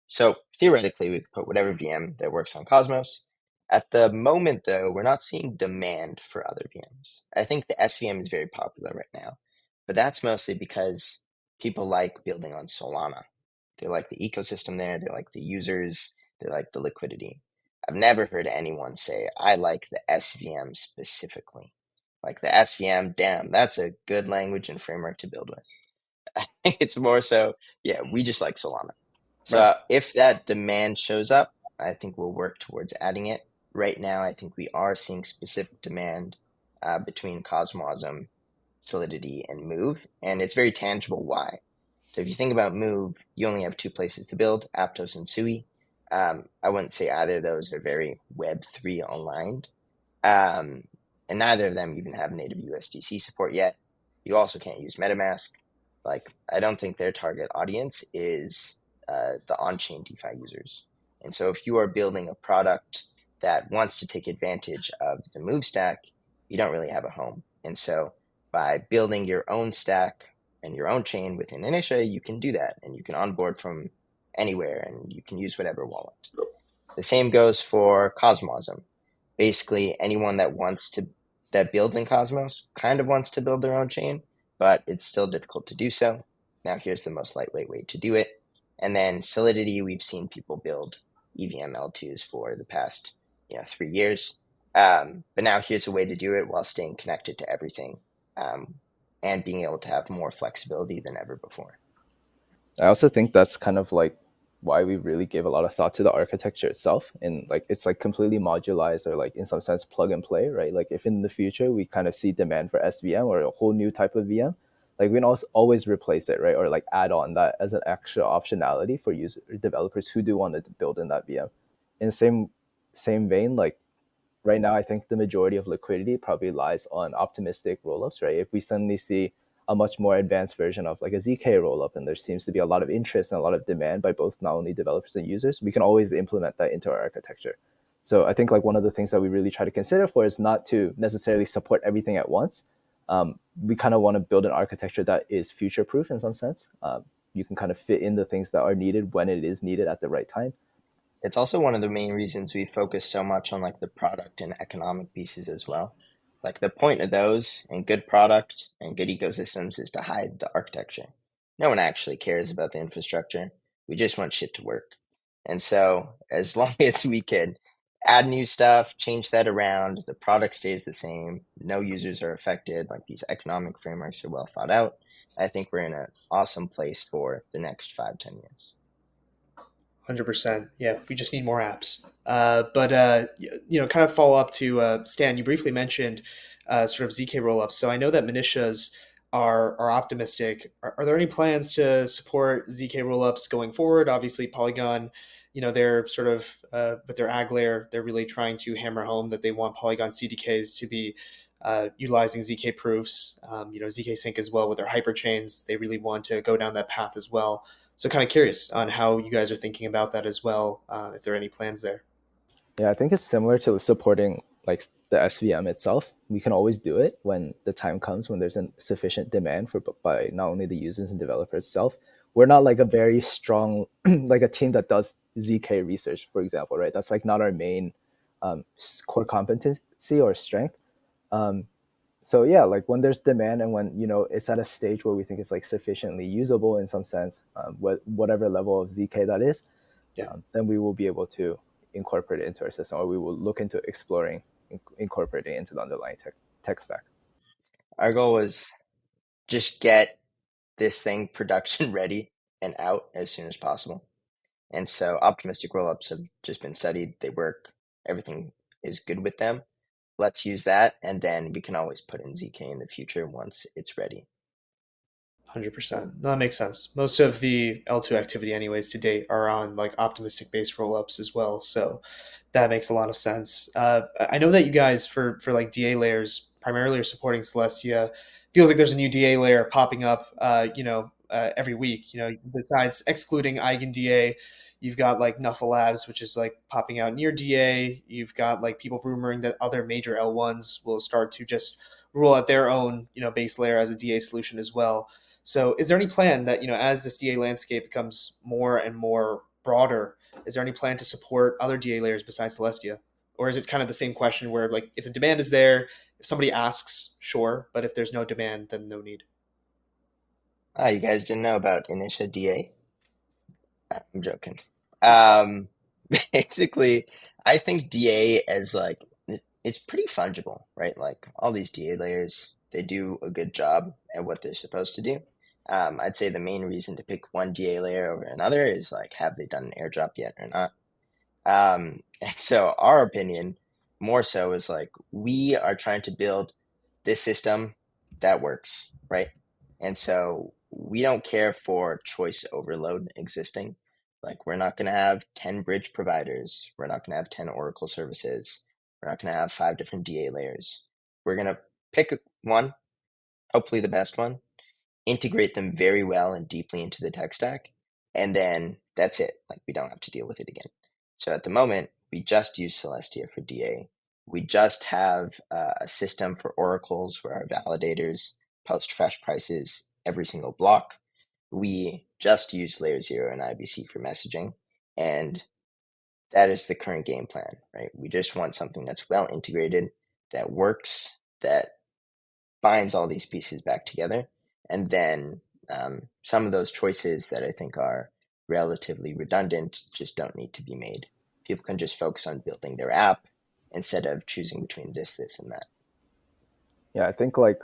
So theoretically, we could put whatever VM that works on Cosmos. At the moment, though, we're not seeing demand for other VMs. I think the SVM is very popular right now, but that's mostly because people like building on Solana. They like the ecosystem there, they like the users, they like the liquidity. I've never heard anyone say, I like the SVM specifically. Like the SVM, damn, that's a good language and framework to build with. I think it's more so, yeah, we just like Solana. So Right. if that demand shows up, I think we'll work towards adding it. Right now, I think we are seeing specific demand between Cosmosm, Solidity, and Move, and it's very tangible why. So if you think about Move, you only have two places to build, Aptos and Sui. I wouldn't say either of those are very Web3 aligned. And neither of them even have native USDC support yet. You also can't use MetaMask. Like, I don't think their target audience is the on-chain DeFi users. And so if you are building a product that wants to take advantage of the Move stack, you don't really have a home. And so by building your own stack and your own chain within Initia, you can do that, and you can onboard from anywhere, and you can use whatever wallet. The same goes for Cosmosm. Basically, anyone that builds in Cosmos kind of wants to build their own chain, but it's still difficult to do so. Now here's the most lightweight way to do it. And then Solidity, we've seen people build EVM L2s for the past 3 years. But now here's a way to do it while staying connected to everything and being able to have more flexibility than ever before. I also think that's kind of like why we really gave a lot of thought to the architecture itself, and like it's like completely modularized, or like in some sense plug and play, right? Like if in the future we kind of see demand for SVM or a whole new type of VM, like we can also always replace it, right? Or like add on that as an extra optionality for user developers who do want to build in that VM. In the same vein, like right now, I think the majority of liquidity probably lies on optimistic rollups, right? If we suddenly see a much more advanced version of like a ZK rollup, and there seems to be a lot of interest and a lot of demand by both not only developers and users, we can always implement that into our architecture. So I think like one of the things that we really try to consider for is not to necessarily support everything at once. We kind of want to build an architecture that is future-proof in some sense. You can kind of fit in the things that are needed when it is needed at the right time. It's also one of the main reasons we focus so much on like the product and economic pieces as well. Like the point of those and good product and good ecosystems is to hide the architecture. No one actually cares about the infrastructure. We just want shit to work. And so as long as we can add new stuff, change that around, the product stays the same, no users are affected, like these economic frameworks are well thought out, I think we're in an awesome place for the next 5-10 years. 100%. Yeah, we just need more apps. But kind of follow up to Stan. You briefly mentioned sort of ZK rollups. So I know that Minitias are optimistic. Are there any plans to support ZK rollups going forward? Obviously, Polygon, they're sort of with their AggLayer, they're really trying to hammer home that they want Polygon CDKs to be utilizing ZK proofs. ZK Sync as well with their hyperchains. They really want to go down that path as well. So kind of curious on how you guys are thinking about that as well, if there are any plans there. Yeah, I think it's similar to supporting like the SVM itself. We can always do it when the time comes when there's a sufficient demand by not only the users and developers itself. we're not like a very strong like a team that does ZK research, for example, right? That's like not our main core competency or strength. So yeah, like when there's demand and when it's at a stage where we think it's like sufficiently usable in some sense, whatever level of ZK that is, then we will be able to incorporate it into our system, or we will look into exploring incorporating it into the underlying tech stack. Our goal was just get this thing production ready and out as soon as possible. And so optimistic rollups have just been studied. They work. Everything is good with them. Let's use that, and then we can always put in ZK in the future once it's ready. 100%. That makes sense. Most of the L2 activity anyways to date are on like optimistic based rollups as well. So that makes a lot of sense. I know that you guys for like DA layers primarily are supporting Celestia. Feels like there's a new DA layer popping up, every week. Besides excluding EigenDA, you've got like Nuffle Labs, which is like popping out near DA. You've got like people rumoring that other major L1s will start to just roll out their own, base layer as a DA solution as well. So is there any plan that, as this DA landscape becomes more and more broader, is there any plan to support other DA layers besides Celestia? Or is it kind of the same question where, like, if the demand is there, if somebody asks, sure, but if there's no demand, then no need? You guys didn't know about InitiaDA? I'm joking. Basically, I think DA as like, it's pretty fungible, right? Like all these DA layers, they do a good job at what they're supposed to do. I'd say the main reason to pick one DA layer over another is like, have they done an airdrop yet or not? And so our opinion more so is like, we are trying to build this system that works, right? And so we don't care for choice overload existing. Like, we're not going to have 10 bridge providers. We're not going to have 10 Oracle services. We're not going to have 5 different DA layers. We're going to pick one, hopefully the best one, integrate them very well and deeply into the tech stack, and then that's it. Like, we don't have to deal with it again. So at the moment, we just use Celestia for DA. We just have a system for oracles where our validators post fresh prices every single block. We just use Layer 0 and IBC for messaging, and that is the current game plan, right? We just want something that's well integrated, that works, that binds all these pieces back together, and then some of those choices that I think are relatively redundant just don't need to be made. People can just focus on building their app instead of choosing between this, and that. Yeah, I think like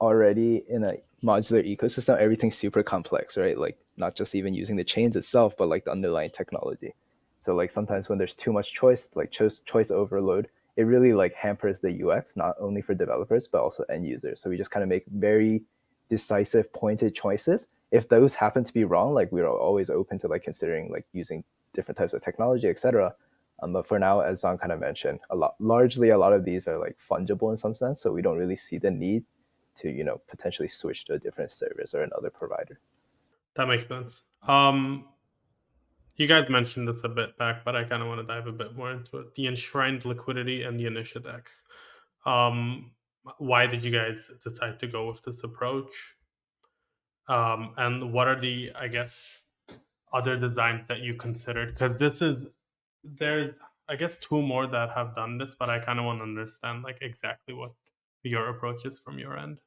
already in a modular ecosystem, everything's super complex, right? Like not just even using the chains itself, but like the underlying technology. So like sometimes when there's too much choice, like choice overload, it really like hampers the UX, not only for developers, but also end users. So we just kind of make very decisive pointed choices. If those happen to be wrong, like we're always open to like considering like using different types of technology, etc. But for now, as Zan kind of mentioned, largely a lot of these are like fungible in some sense. So we don't really see the need to potentially switch to a different service or another provider. That makes sense. You guys mentioned this a bit back, but I kind of want to dive a bit more into it. The Enshrined Liquidity and the InitiaDEX. Why did you guys decide to go with this approach? And what are the, I guess, other designs that you considered? Because there's, I guess, 2 more that have done this, but I kind of want to understand like exactly what your approach is from your end.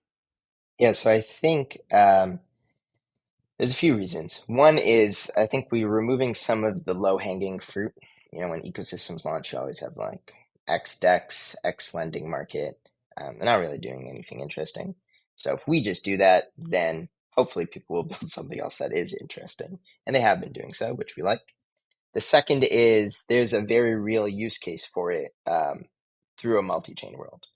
Yeah, so I think there's a few reasons. One is I think we're removing some of the low-hanging fruit. When ecosystems launch, you always have like AggDex, X lending market. They're not really doing anything interesting. So if we just do that, then hopefully people will build something else that is interesting. And they have been doing so, which we like. The second is there's a very real use case for it through a multi-chain world.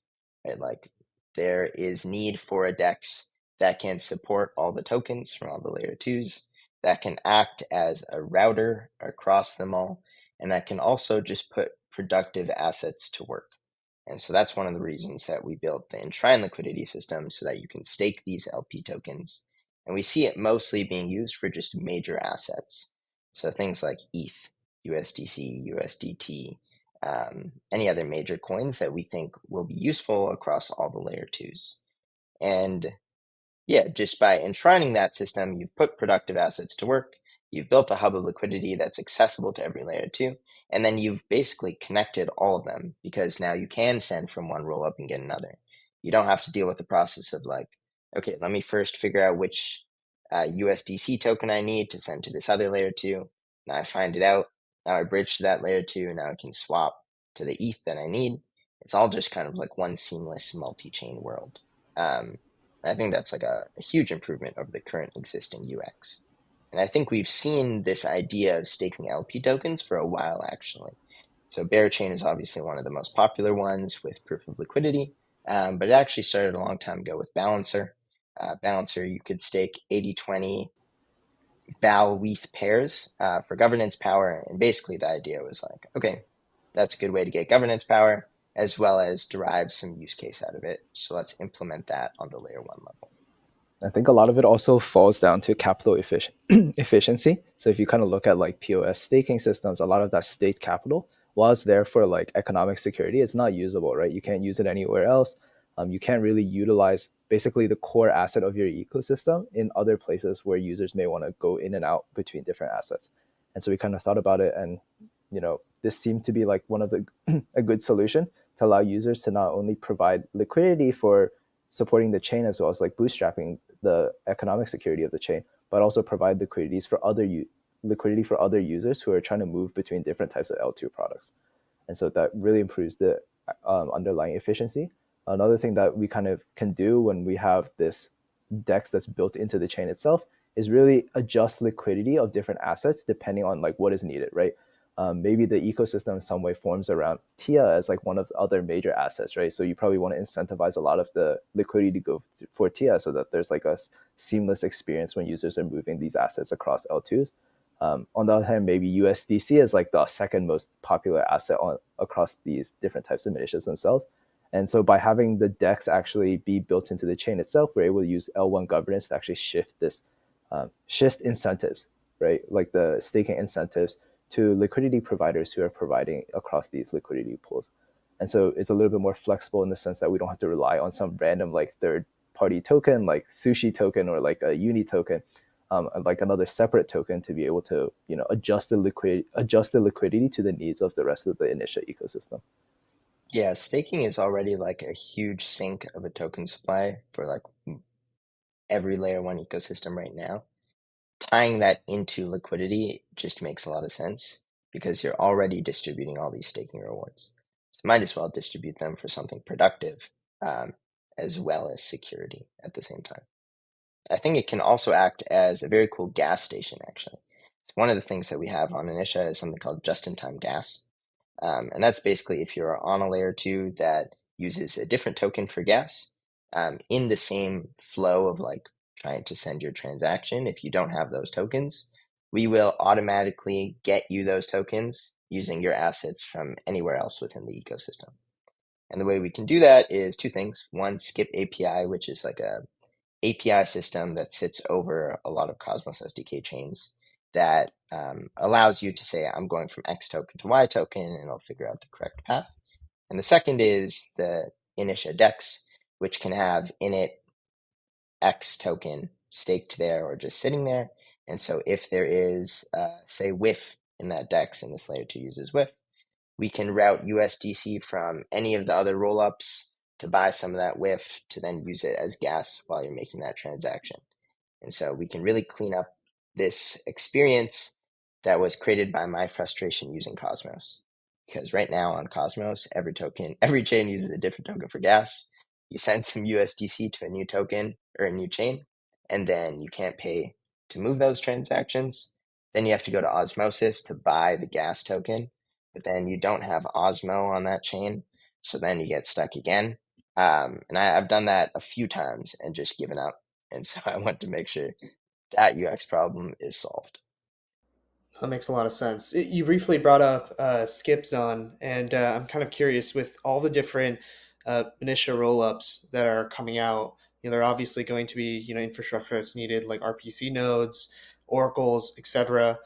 Right? Like, there is need for a DEX that can support all the tokens from all the layer 2s, that can act as a router across them all, and that can also just put productive assets to work. And so that's one of the reasons that we built the Enshrined liquidity system, so that you can stake these LP tokens. And we see it mostly being used for just major assets. So things like ETH, USDC, USDT, any other major coins that we think will be useful across all the layer 2s. And yeah, just by enshrining that system, you've put productive assets to work, you've built a hub of liquidity that's accessible to every layer 2, and then you've basically connected all of them, because now you can send from one rollup and get another. You don't have to deal with the process of like, okay, let me first figure out which USDC token I need to send to this other layer 2. Now I find it out. Now I bridge to that layer 2. Now I can swap to the ETH that I need. It's all just kind of like one seamless multi-chain world. I think that's like a huge improvement over the current existing UX. And I think we've seen this idea of staking LP tokens for a while, actually. So Bearchain is obviously one of the most popular ones with proof of liquidity, but it actually started a long time ago with Balancer. Balancer, you could stake 80-20 BAL WETH pairs for governance power. And basically the idea was like, okay, that's a good way to get governance power, as well as derive some use case out of it. So let's implement that on the layer 1 level. I think a lot of it also falls down to capital efficiency. So if you kind of look at like POS staking systems, a lot of that state capital, while it's there for like economic security, it's not usable, right? You can't use it anywhere else. You can't really utilize basically the core asset of your ecosystem in other places where users may want to go in and out between different assets. And so we kind of thought about it, and this seemed to be like one of the a good solution to allow users to not only provide liquidity for supporting the chain as well as like bootstrapping the economic security of the chain, but also provide liquidity for other users who are trying to move between different types of L2 products. And so that really improves the underlying efficiency. Another thing that we kind of can do when we have this DEX that's built into the chain itself is really adjust liquidity of different assets depending on like what is needed, right? Maybe the ecosystem in some way forms around TIA as like one of the other major assets, right? So you probably want to incentivize a lot of the liquidity to go for TIA so that there's like a seamless experience when users are moving these assets across L2s. On the other hand, maybe USDC is like the second most popular asset across these different types of initiatives themselves. And so by having the DEX actually be built into the chain itself, we're able to use L1 governance to actually shift incentives, right? Like the staking incentives to liquidity providers who are providing across these liquidity pools. And so it's a little bit more flexible in the sense that we don't have to rely on some random like third-party token, like Sushi token or like a Uni token, like another separate token to be able to adjust the liquidity to the needs of the rest of the Initia ecosystem. Yeah, staking is already like a huge sink of a token supply for like every layer 1 ecosystem right now. Tying that into liquidity just makes a lot of sense because you're already distributing all these staking rewards. So might as well distribute them for something productive as well as security at the same time. I think it can also act as a very cool gas station, actually. So one of the things that we have on Initia is something called just-in-time gas. And that's basically if you're on a layer 2 that uses a different token for gas, in the same flow of like trying to send your transaction, if you don't have those tokens, we will automatically get you those tokens using your assets from anywhere else within the ecosystem. And the way we can do that is two things. One, Skip API, which is like a API system that sits over a lot of Cosmos SDK chains that allows you to say, I'm going from X token to Y token, and it'll figure out the correct path. And the second is the InitiaDEX, which can have init X token staked there or just sitting there. And so if there is, say, WIF in that DEX, and this layer 2 uses WIF, we can route USDC from any of the other rollups to buy some of that WIF to then use it as gas while you're making that transaction. And so we can really clean up this experience that was created by my frustration using Cosmos. Because right now on Cosmos, every chain uses a different token for gas. You send some USDC to a new token or a new chain, and then you can't pay to move those transactions. Then you have to go to Osmosis to buy the gas token, but then you don't have Osmo on that chain, so then you get stuck again. And I've done that a few times and just given up. And so I want to make sure that UX problem is solved. That makes a lot of sense. You briefly brought up skips on, and I'm kind of curious with all the different Initia rollups that are coming out. They're obviously going to be infrastructure that's needed, like RPC nodes, oracles, etc.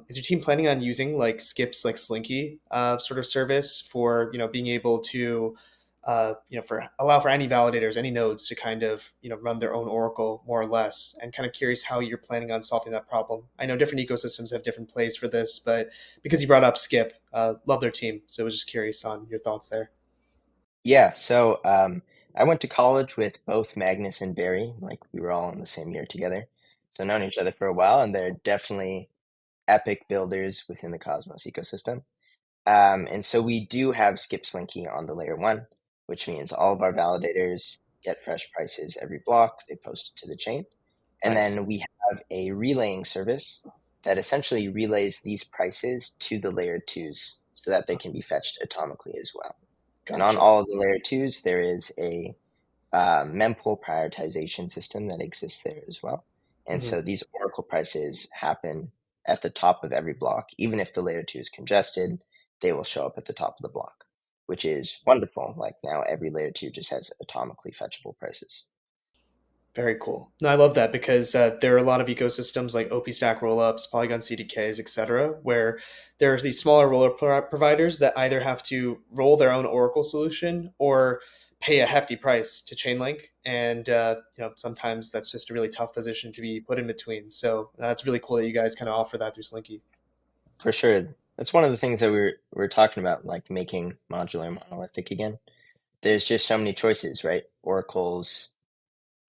Is your team planning on using like skips, like Slinky sort of service for being able to allow for any validators, any nodes to kind of run their own oracle more or less. And kind of curious how you're planning on solving that problem. I know different ecosystems have different plays for this, but because you brought up Skip, love their team, so I was just curious on your thoughts there. Yeah, so I went to college with both Magnus and Barry. Like we were all in the same year together, so known each other for a while, and they're definitely epic builders within the Cosmos ecosystem. And so we do have skip slinking on the layer 1, which means all of our validators get fresh prices every block. They post it to the chain. And Nice. then we have a relaying service that essentially relays these prices to the layer 2s so that they can be fetched atomically as well. And on Gotcha. all of the layer 2s, there is a mempool prioritization system that exists there as well. And so these oracle prices happen at the top of every block. Even if the layer 2 is congested, they will show up at the top of the block, which is wonderful. Like now every layer 2 just has atomically fetchable prices. Very cool. No, I love that because there are a lot of ecosystems like OP-Stack rollups, Polygon CDKs, etc., where there's these smaller roller providers that either have to roll their own Oracle solution or pay a hefty price to Chainlink, and sometimes that's just a really tough position to be put in between. So that's really cool that you guys kind of offer that through Slinky. For sure. That's one of the things that we're talking about, like making modular monolithic again. There's just so many choices, right? Oracles,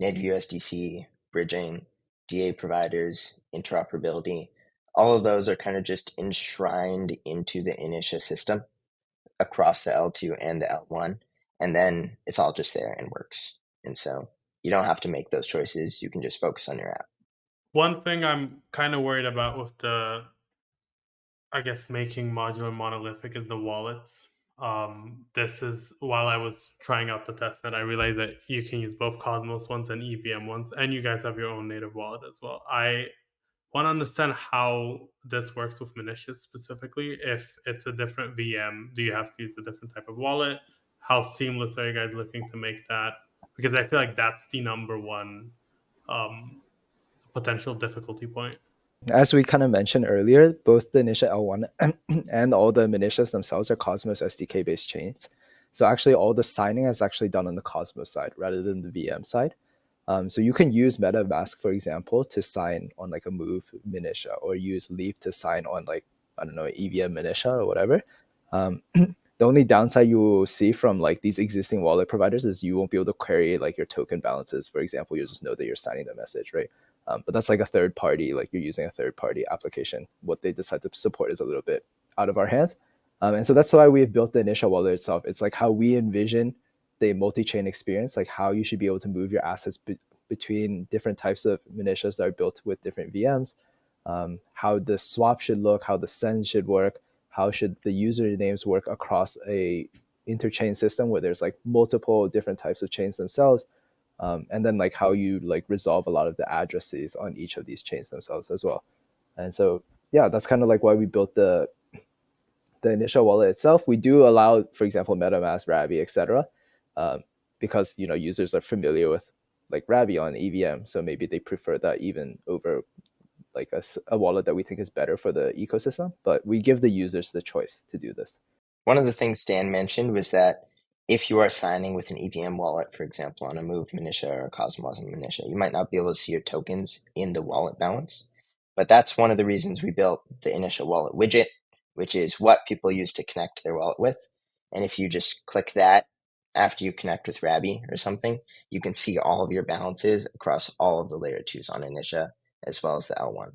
NetUSDC, bridging, DA providers, interoperability. All of those are kind of just enshrined into the Initia system across the L2 and the L1. And then it's all just there and works. And so you don't have to make those choices. You can just focus on your app. One thing I'm kind of worried about with the, I guess, making modular monolithic is the wallets. This is, while I was trying out the testnet, I realized that you can use both Cosmos ones and EVM ones, and you guys have your own native wallet as well. I want to understand how this works with Minitius specifically. If it's a different VM, do you have to use a different type of wallet? How seamless are you guys looking to make that? Because I feel like that's the number one potential difficulty point. As we kind of mentioned earlier, both the Initia L1 and all the Minitias themselves are Cosmos SDK based chains. So actually all the signing is actually done on the Cosmos side rather than the VM side. So you can use MetaMask, for example, to sign on like a Move Minitia, or use Leap to sign on like, I don't know, EVM Minitia or whatever. The only downside you will see from like these existing wallet providers is you won't be able to query like your token balances. For example, you'll just know that you're signing the message, right? But that's like a third party, like you're using a third party application. What they decide to support is a little bit out of our hands. And so that's why we've built the Initia wallet itself. It's like how we envision the multi-chain experience, like how you should be able to move your assets between different types of Minitias that are built with different VMs, how the swap should look, how the send should work, how should the usernames work across a interchain system where there's like multiple different types of chains themselves, and then like how you like resolve a lot of the addresses on each of these chains themselves as well. And so yeah, that's kind of like why we built the Initia wallet itself. We do allow, for example, MetaMask, Ravi, etc., because users are familiar with like Ravi on EVM, so maybe they prefer that even over like a wallet that we think is better for the ecosystem. But we give the users the choice to do this. One of the things Stan mentioned was that if you are signing with an EVM wallet, for example, on a Move Minitia or a Cosmos Minitia, you might not be able to see your tokens in the wallet balance. But that's one of the reasons we built the Initia wallet widget, which is what people use to connect their wallet with. And if you just click that after you connect with Rabi or something, you can see all of your balances across all of the layer 2s on Initia, as well as the L1.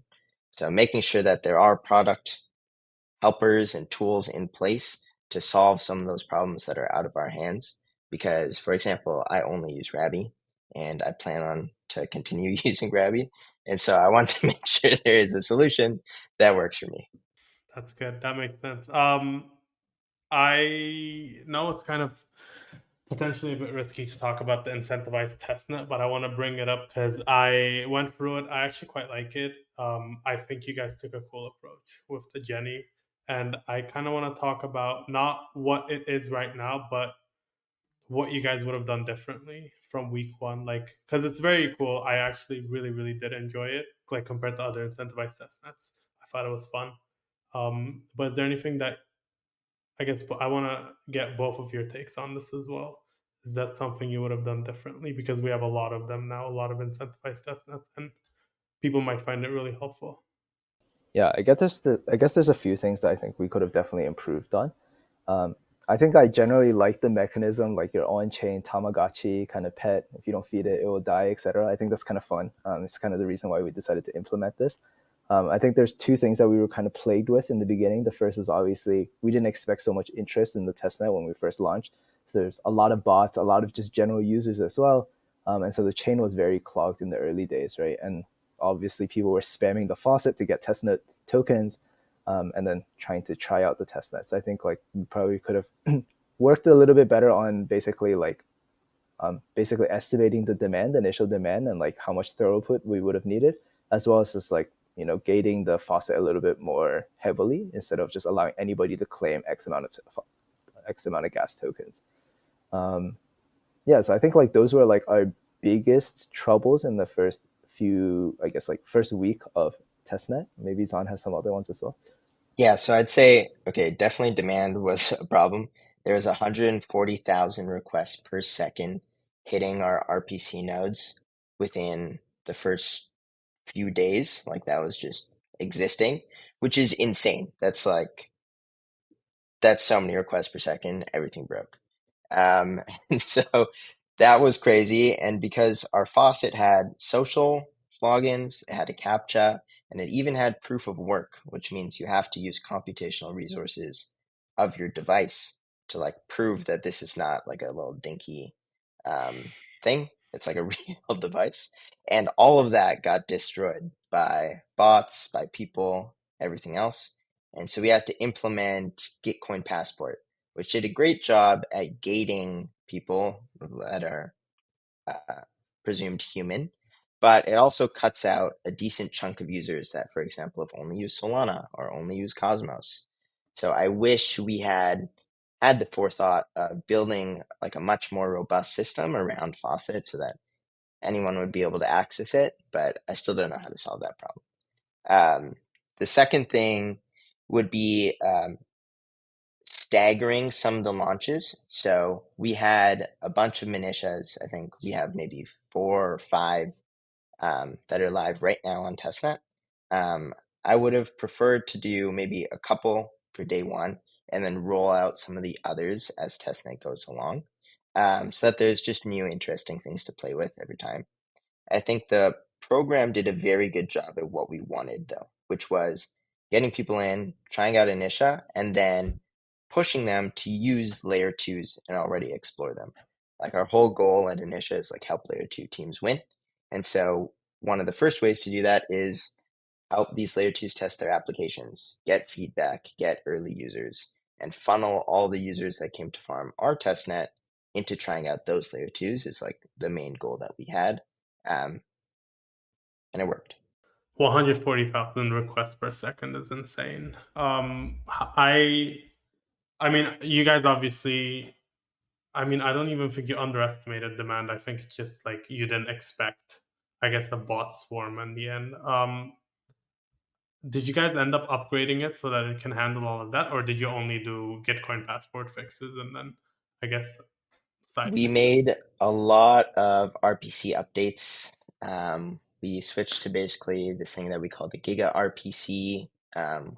So making sure that there are product helpers and tools in place to solve some of those problems that are out of our hands. Because, for example, I only use Rabi, and I plan on to continue using Rabi. And so I want to make sure there is a solution that works for me. That's good. That makes sense. I know it's kind of potentially a bit risky to talk about the incentivized testnet, but I want to bring it up because I went through it. I actually quite like it. I think you guys took a cool approach with the Jenny, and I kind of want to talk about not what it is right now, but what you guys would have done differently from week one. Like, because it's very cool. I actually really, really did enjoy it, like compared to other incentivized testnets. I thought it was fun. But is there anything that, I guess, I want to get both of your takes on this as well. is that something you would have done differently? Because we have a lot of them now, a lot of incentivized testnets, and people might find it really helpful. Yeah, I guess there's a few things that I think we could have definitely improved on. I think I generally like the mechanism, like your on-chain Tamagotchi kind of pet. If you don't feed it, it will die, etc. I think that's kind of fun. It's kind of the reason why we decided to implement this. I think there's two things that we were kind of plagued with in the beginning. The first is obviously we didn't expect so much interest in the testnet when we first launched. So there's a lot of bots, a lot of just general users as well. And so the chain was very clogged in the early days, right? And obviously people were spamming the faucet to get testnet tokens, and then trying to try out the testnet. So I think like we probably could have worked a little bit better on basically estimating the demand, the initial demand, and like how much throughput we would have needed, as well as just like gating the faucet a little bit more heavily instead of just allowing anybody to claim X amount of gas tokens. Yeah, so I think like those were like our biggest troubles in the first few, I guess, like first week of testnet. Maybe Zahn has some other ones as well. Yeah, so I'd say, okay, definitely demand was a problem. There was 140,000 requests per second hitting our RPC nodes within the first few days. Like that was just existing, which is insane. That's so many requests per second. Everything broke. And so that was crazy. And because our faucet had social logins, it had a CAPTCHA, and it even had proof of work, which means you have to use computational resources of your device to like prove that this is not like a little dinky thing. It's like a real device. And all of that got destroyed by bots, by people, everything else. And so we had to implement Gitcoin Passport, which did a great job at gating people that are presumed human, but it also cuts out a decent chunk of users that, for example, have only used Solana or only used Cosmos. So I wish we had the forethought of building like a much more robust system around Faucet so that anyone would be able to access it, but I still don't know how to solve that problem. The second thing would be staggering some of the launches. So we had a bunch of Minishas. I think we have maybe 4 or 5 that are live right now on testnet. I would have preferred to do maybe a couple for day one and then roll out some of the others as testnet goes along, so that there's just new interesting things to play with every time. I think the program did a very good job at what we wanted, though, which was getting people in, trying out Initia, and then pushing them to use layer 2s and already explore them. Like our whole goal at Initia is like help layer 2 teams win. And so one of the first ways to do that is help these layer 2s test their applications, get feedback, get early users, and funnel all the users that came to farm our testnet into trying out those layer 2s is like the main goal that we had. And it worked. 140,000 requests per second is insane. I mean, you guys obviously, I mean, I don't even think you underestimated demand. I think it's just like you didn't expect, I guess, a bot swarm in the end. Did you guys end up upgrading it so that it can handle all of that, or did you only do Gitcoin passport fixes and then, I guess, side We fixes? made a lot of RPC updates. We switched to basically this thing that we call the Giga RPC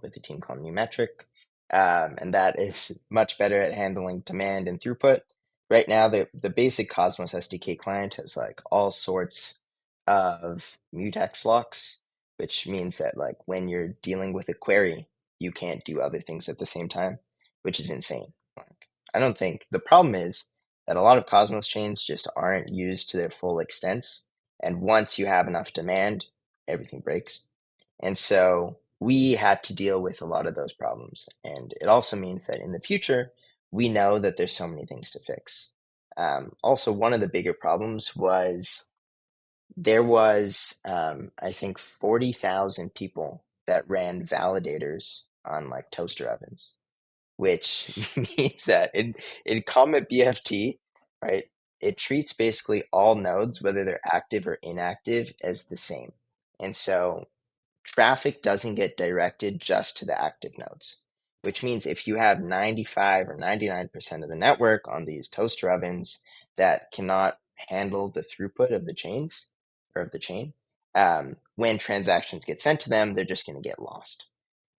with a team called Numetric. And that is much better at handling demand and throughput. Right now, the basic Cosmos SDK client has like all sorts of mutex locks, which means that like when you're dealing with a query, you can't do other things at the same time, which is insane. Like, I don't think the problem is that a lot of Cosmos chains just aren't used to their full extents. And once you have enough demand, everything breaks. And so we had to deal with a lot of those problems. And it also means that in the future, we know that there's so many things to fix. Also, one of the bigger problems was there was, I think, 40,000 people that ran validators on like toaster ovens, which means that in Comet BFT, right, it treats basically all nodes, whether they're active or inactive, as the same. And so traffic doesn't get directed just to the active nodes, which means if you have 95 or 99% of the network on these toaster ovens, that cannot handle the throughput of the chains or of the chain. When transactions get sent to them, they're just going to get lost,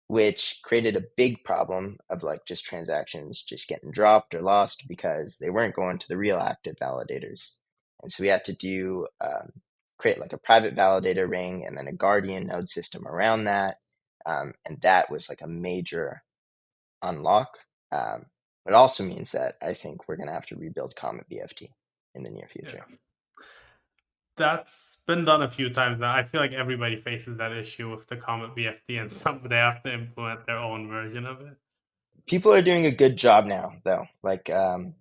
which created a big problem of like just transactions just getting dropped or lost because they weren't going to the real active validators. And so we had to create like a private validator ring and then a guardian node system around that. And that was like a major unlock. It also means that I think we're going to have to rebuild Comet BFT in the near future. Yeah. That's been done a few times now. I feel like everybody faces that issue with the Comet BFT, and they have to implement their own version of it. People are doing a good job now, though. Like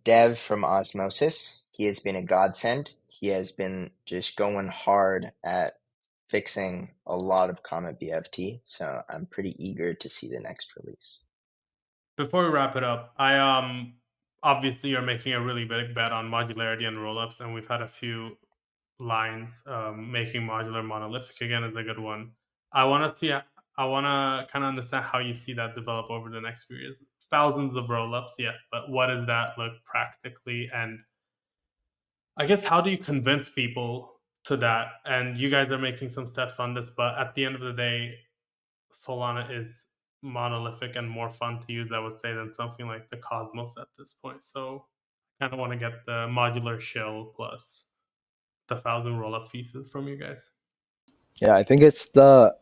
Dev from Osmosis, he has been a godsend. He has been just going hard at fixing a lot of Comet BFT, so I'm pretty eager to see the next release. Before we wrap it up, I obviously you're making a really big bet on modularity and rollups, and we've had a few lines. Making modular monolithic again is a good one. I want to kind of understand how you see that develop over the next few years. Thousands of rollups, yes, but what does that look practically? And I guess how do you convince people to that? And you guys are making some steps on this, but at the end of the day, Solana is monolithic and more fun to use, I would say, than something like the Cosmos at this point. So I kind of want to get the modular shell plus the 1,000 rollup pieces from you guys. Yeah, I think it's the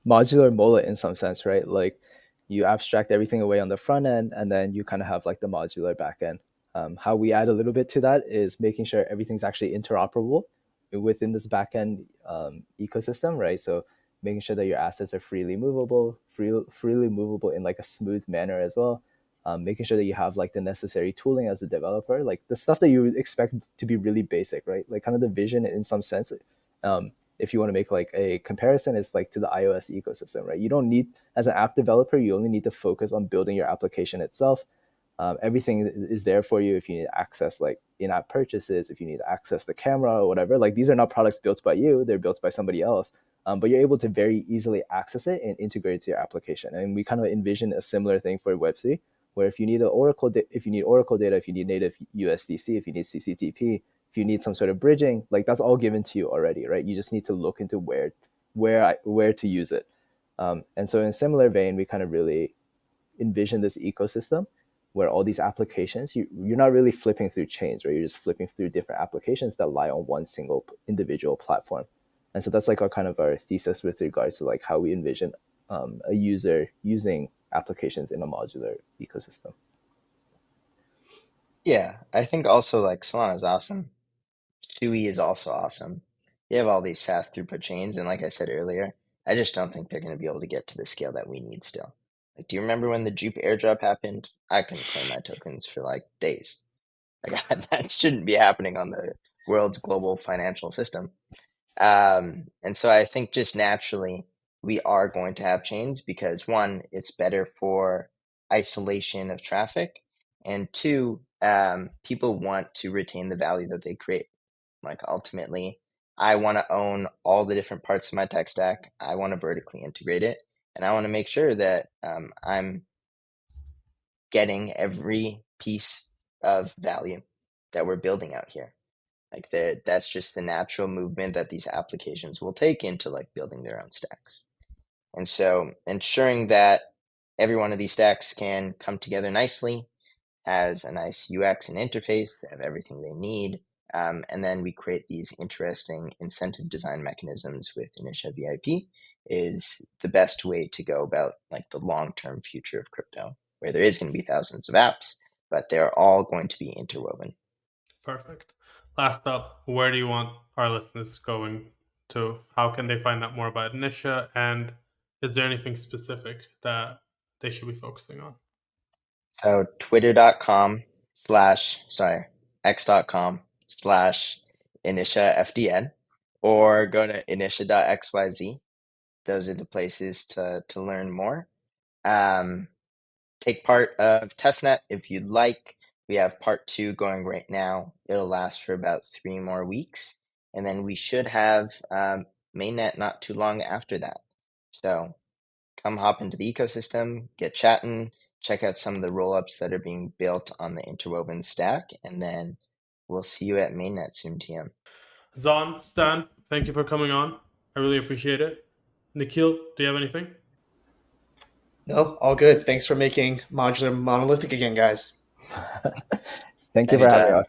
modular mullet in some sense, right? Like you abstract everything away on the front end, and then you kind of have like the modular back end. How we add a little bit to that is making sure everything's actually interoperable within this backend ecosystem, right? So making sure that your assets are freely movable in like a smooth manner as well. Making sure that you have like the necessary tooling as a developer, like the stuff that you would expect to be really basic, right? Like kind of the vision in some sense. If you want to make like a comparison, it's like to the iOS ecosystem, right? You don't need, as an app developer, you only need to focus on building your application itself. Everything is there for you if you need to access like in-app purchases, if you need to access the camera or whatever. Like these are not products built by you, they're built by somebody else. But you're able to very easily access it and integrate it to your application. And we kind of envision a similar thing for Web3, where if you need Oracle data, if you need native USDC, if you need CCTP, if you need some sort of bridging, like that's all given to you already, right? You just need to look into where to use it. And so in a similar vein, we kind of really envision this ecosystem where all these applications, you're not really flipping through chains, right? You're just flipping through different applications that lie on one single individual platform. And so that's like our thesis with regards to like how we envision a user using applications in a modular ecosystem. Yeah, I think also like Solana is awesome. Sui is also awesome. You have all these fast throughput chains, and like I said earlier, I just don't think they're going to be able to get to the scale that we need still. Like, do you remember when the Jupe airdrop happened? I couldn't claim my tokens for like days. Like that shouldn't be happening on the world's global financial system. And so I think just naturally we are going to have chains because one, it's better for isolation of traffic, and two, people want to retain the value that they create. Like ultimately, I want to own all the different parts of my tech stack. I want to vertically integrate it, and I want to make sure that I'm getting every piece of value that we're building out here. Like that's just the natural movement that these applications will take into like building their own stacks. And so ensuring that every one of these stacks can come together nicely, has a nice UX and interface, they have everything they need. And then we create these interesting incentive design mechanisms with Initia VIP is the best way to go about like the long-term future of crypto, where there is going to be thousands of apps, but they're all going to be interwoven. Perfect. Last up, where do you want our listeners going to? How can they find out more about Initia? And is there anything specific that they should be focusing on? So x.com/Initia or go to initia.xyz. Those are the places to learn more. Take part of Testnet if you'd like. We have part 2 going right now. It'll last for about 3 more weeks. And then we should have mainnet not too long after that. So come hop into the ecosystem, get chatting, check out some of the rollups that are being built on the Interwoven stack, and then we'll see you at mainnet soon, TM. Zon, Stan, thank you for coming on. I really appreciate it. Nikhil, do you have anything? No, all good. Thanks for making modular monolithic again, guys. Thank you for having us.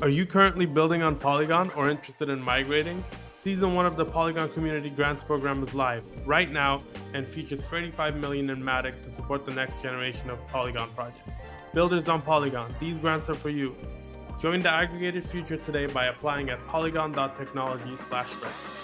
Are you currently building on Polygon or interested in migrating? Season 1 of the Polygon Community Grants Program is live right now and features $35 million in Matic to support the next generation of Polygon projects. Builders on Polygon, these grants are for you. Join the aggregated future today by applying at polygon.technology/grants.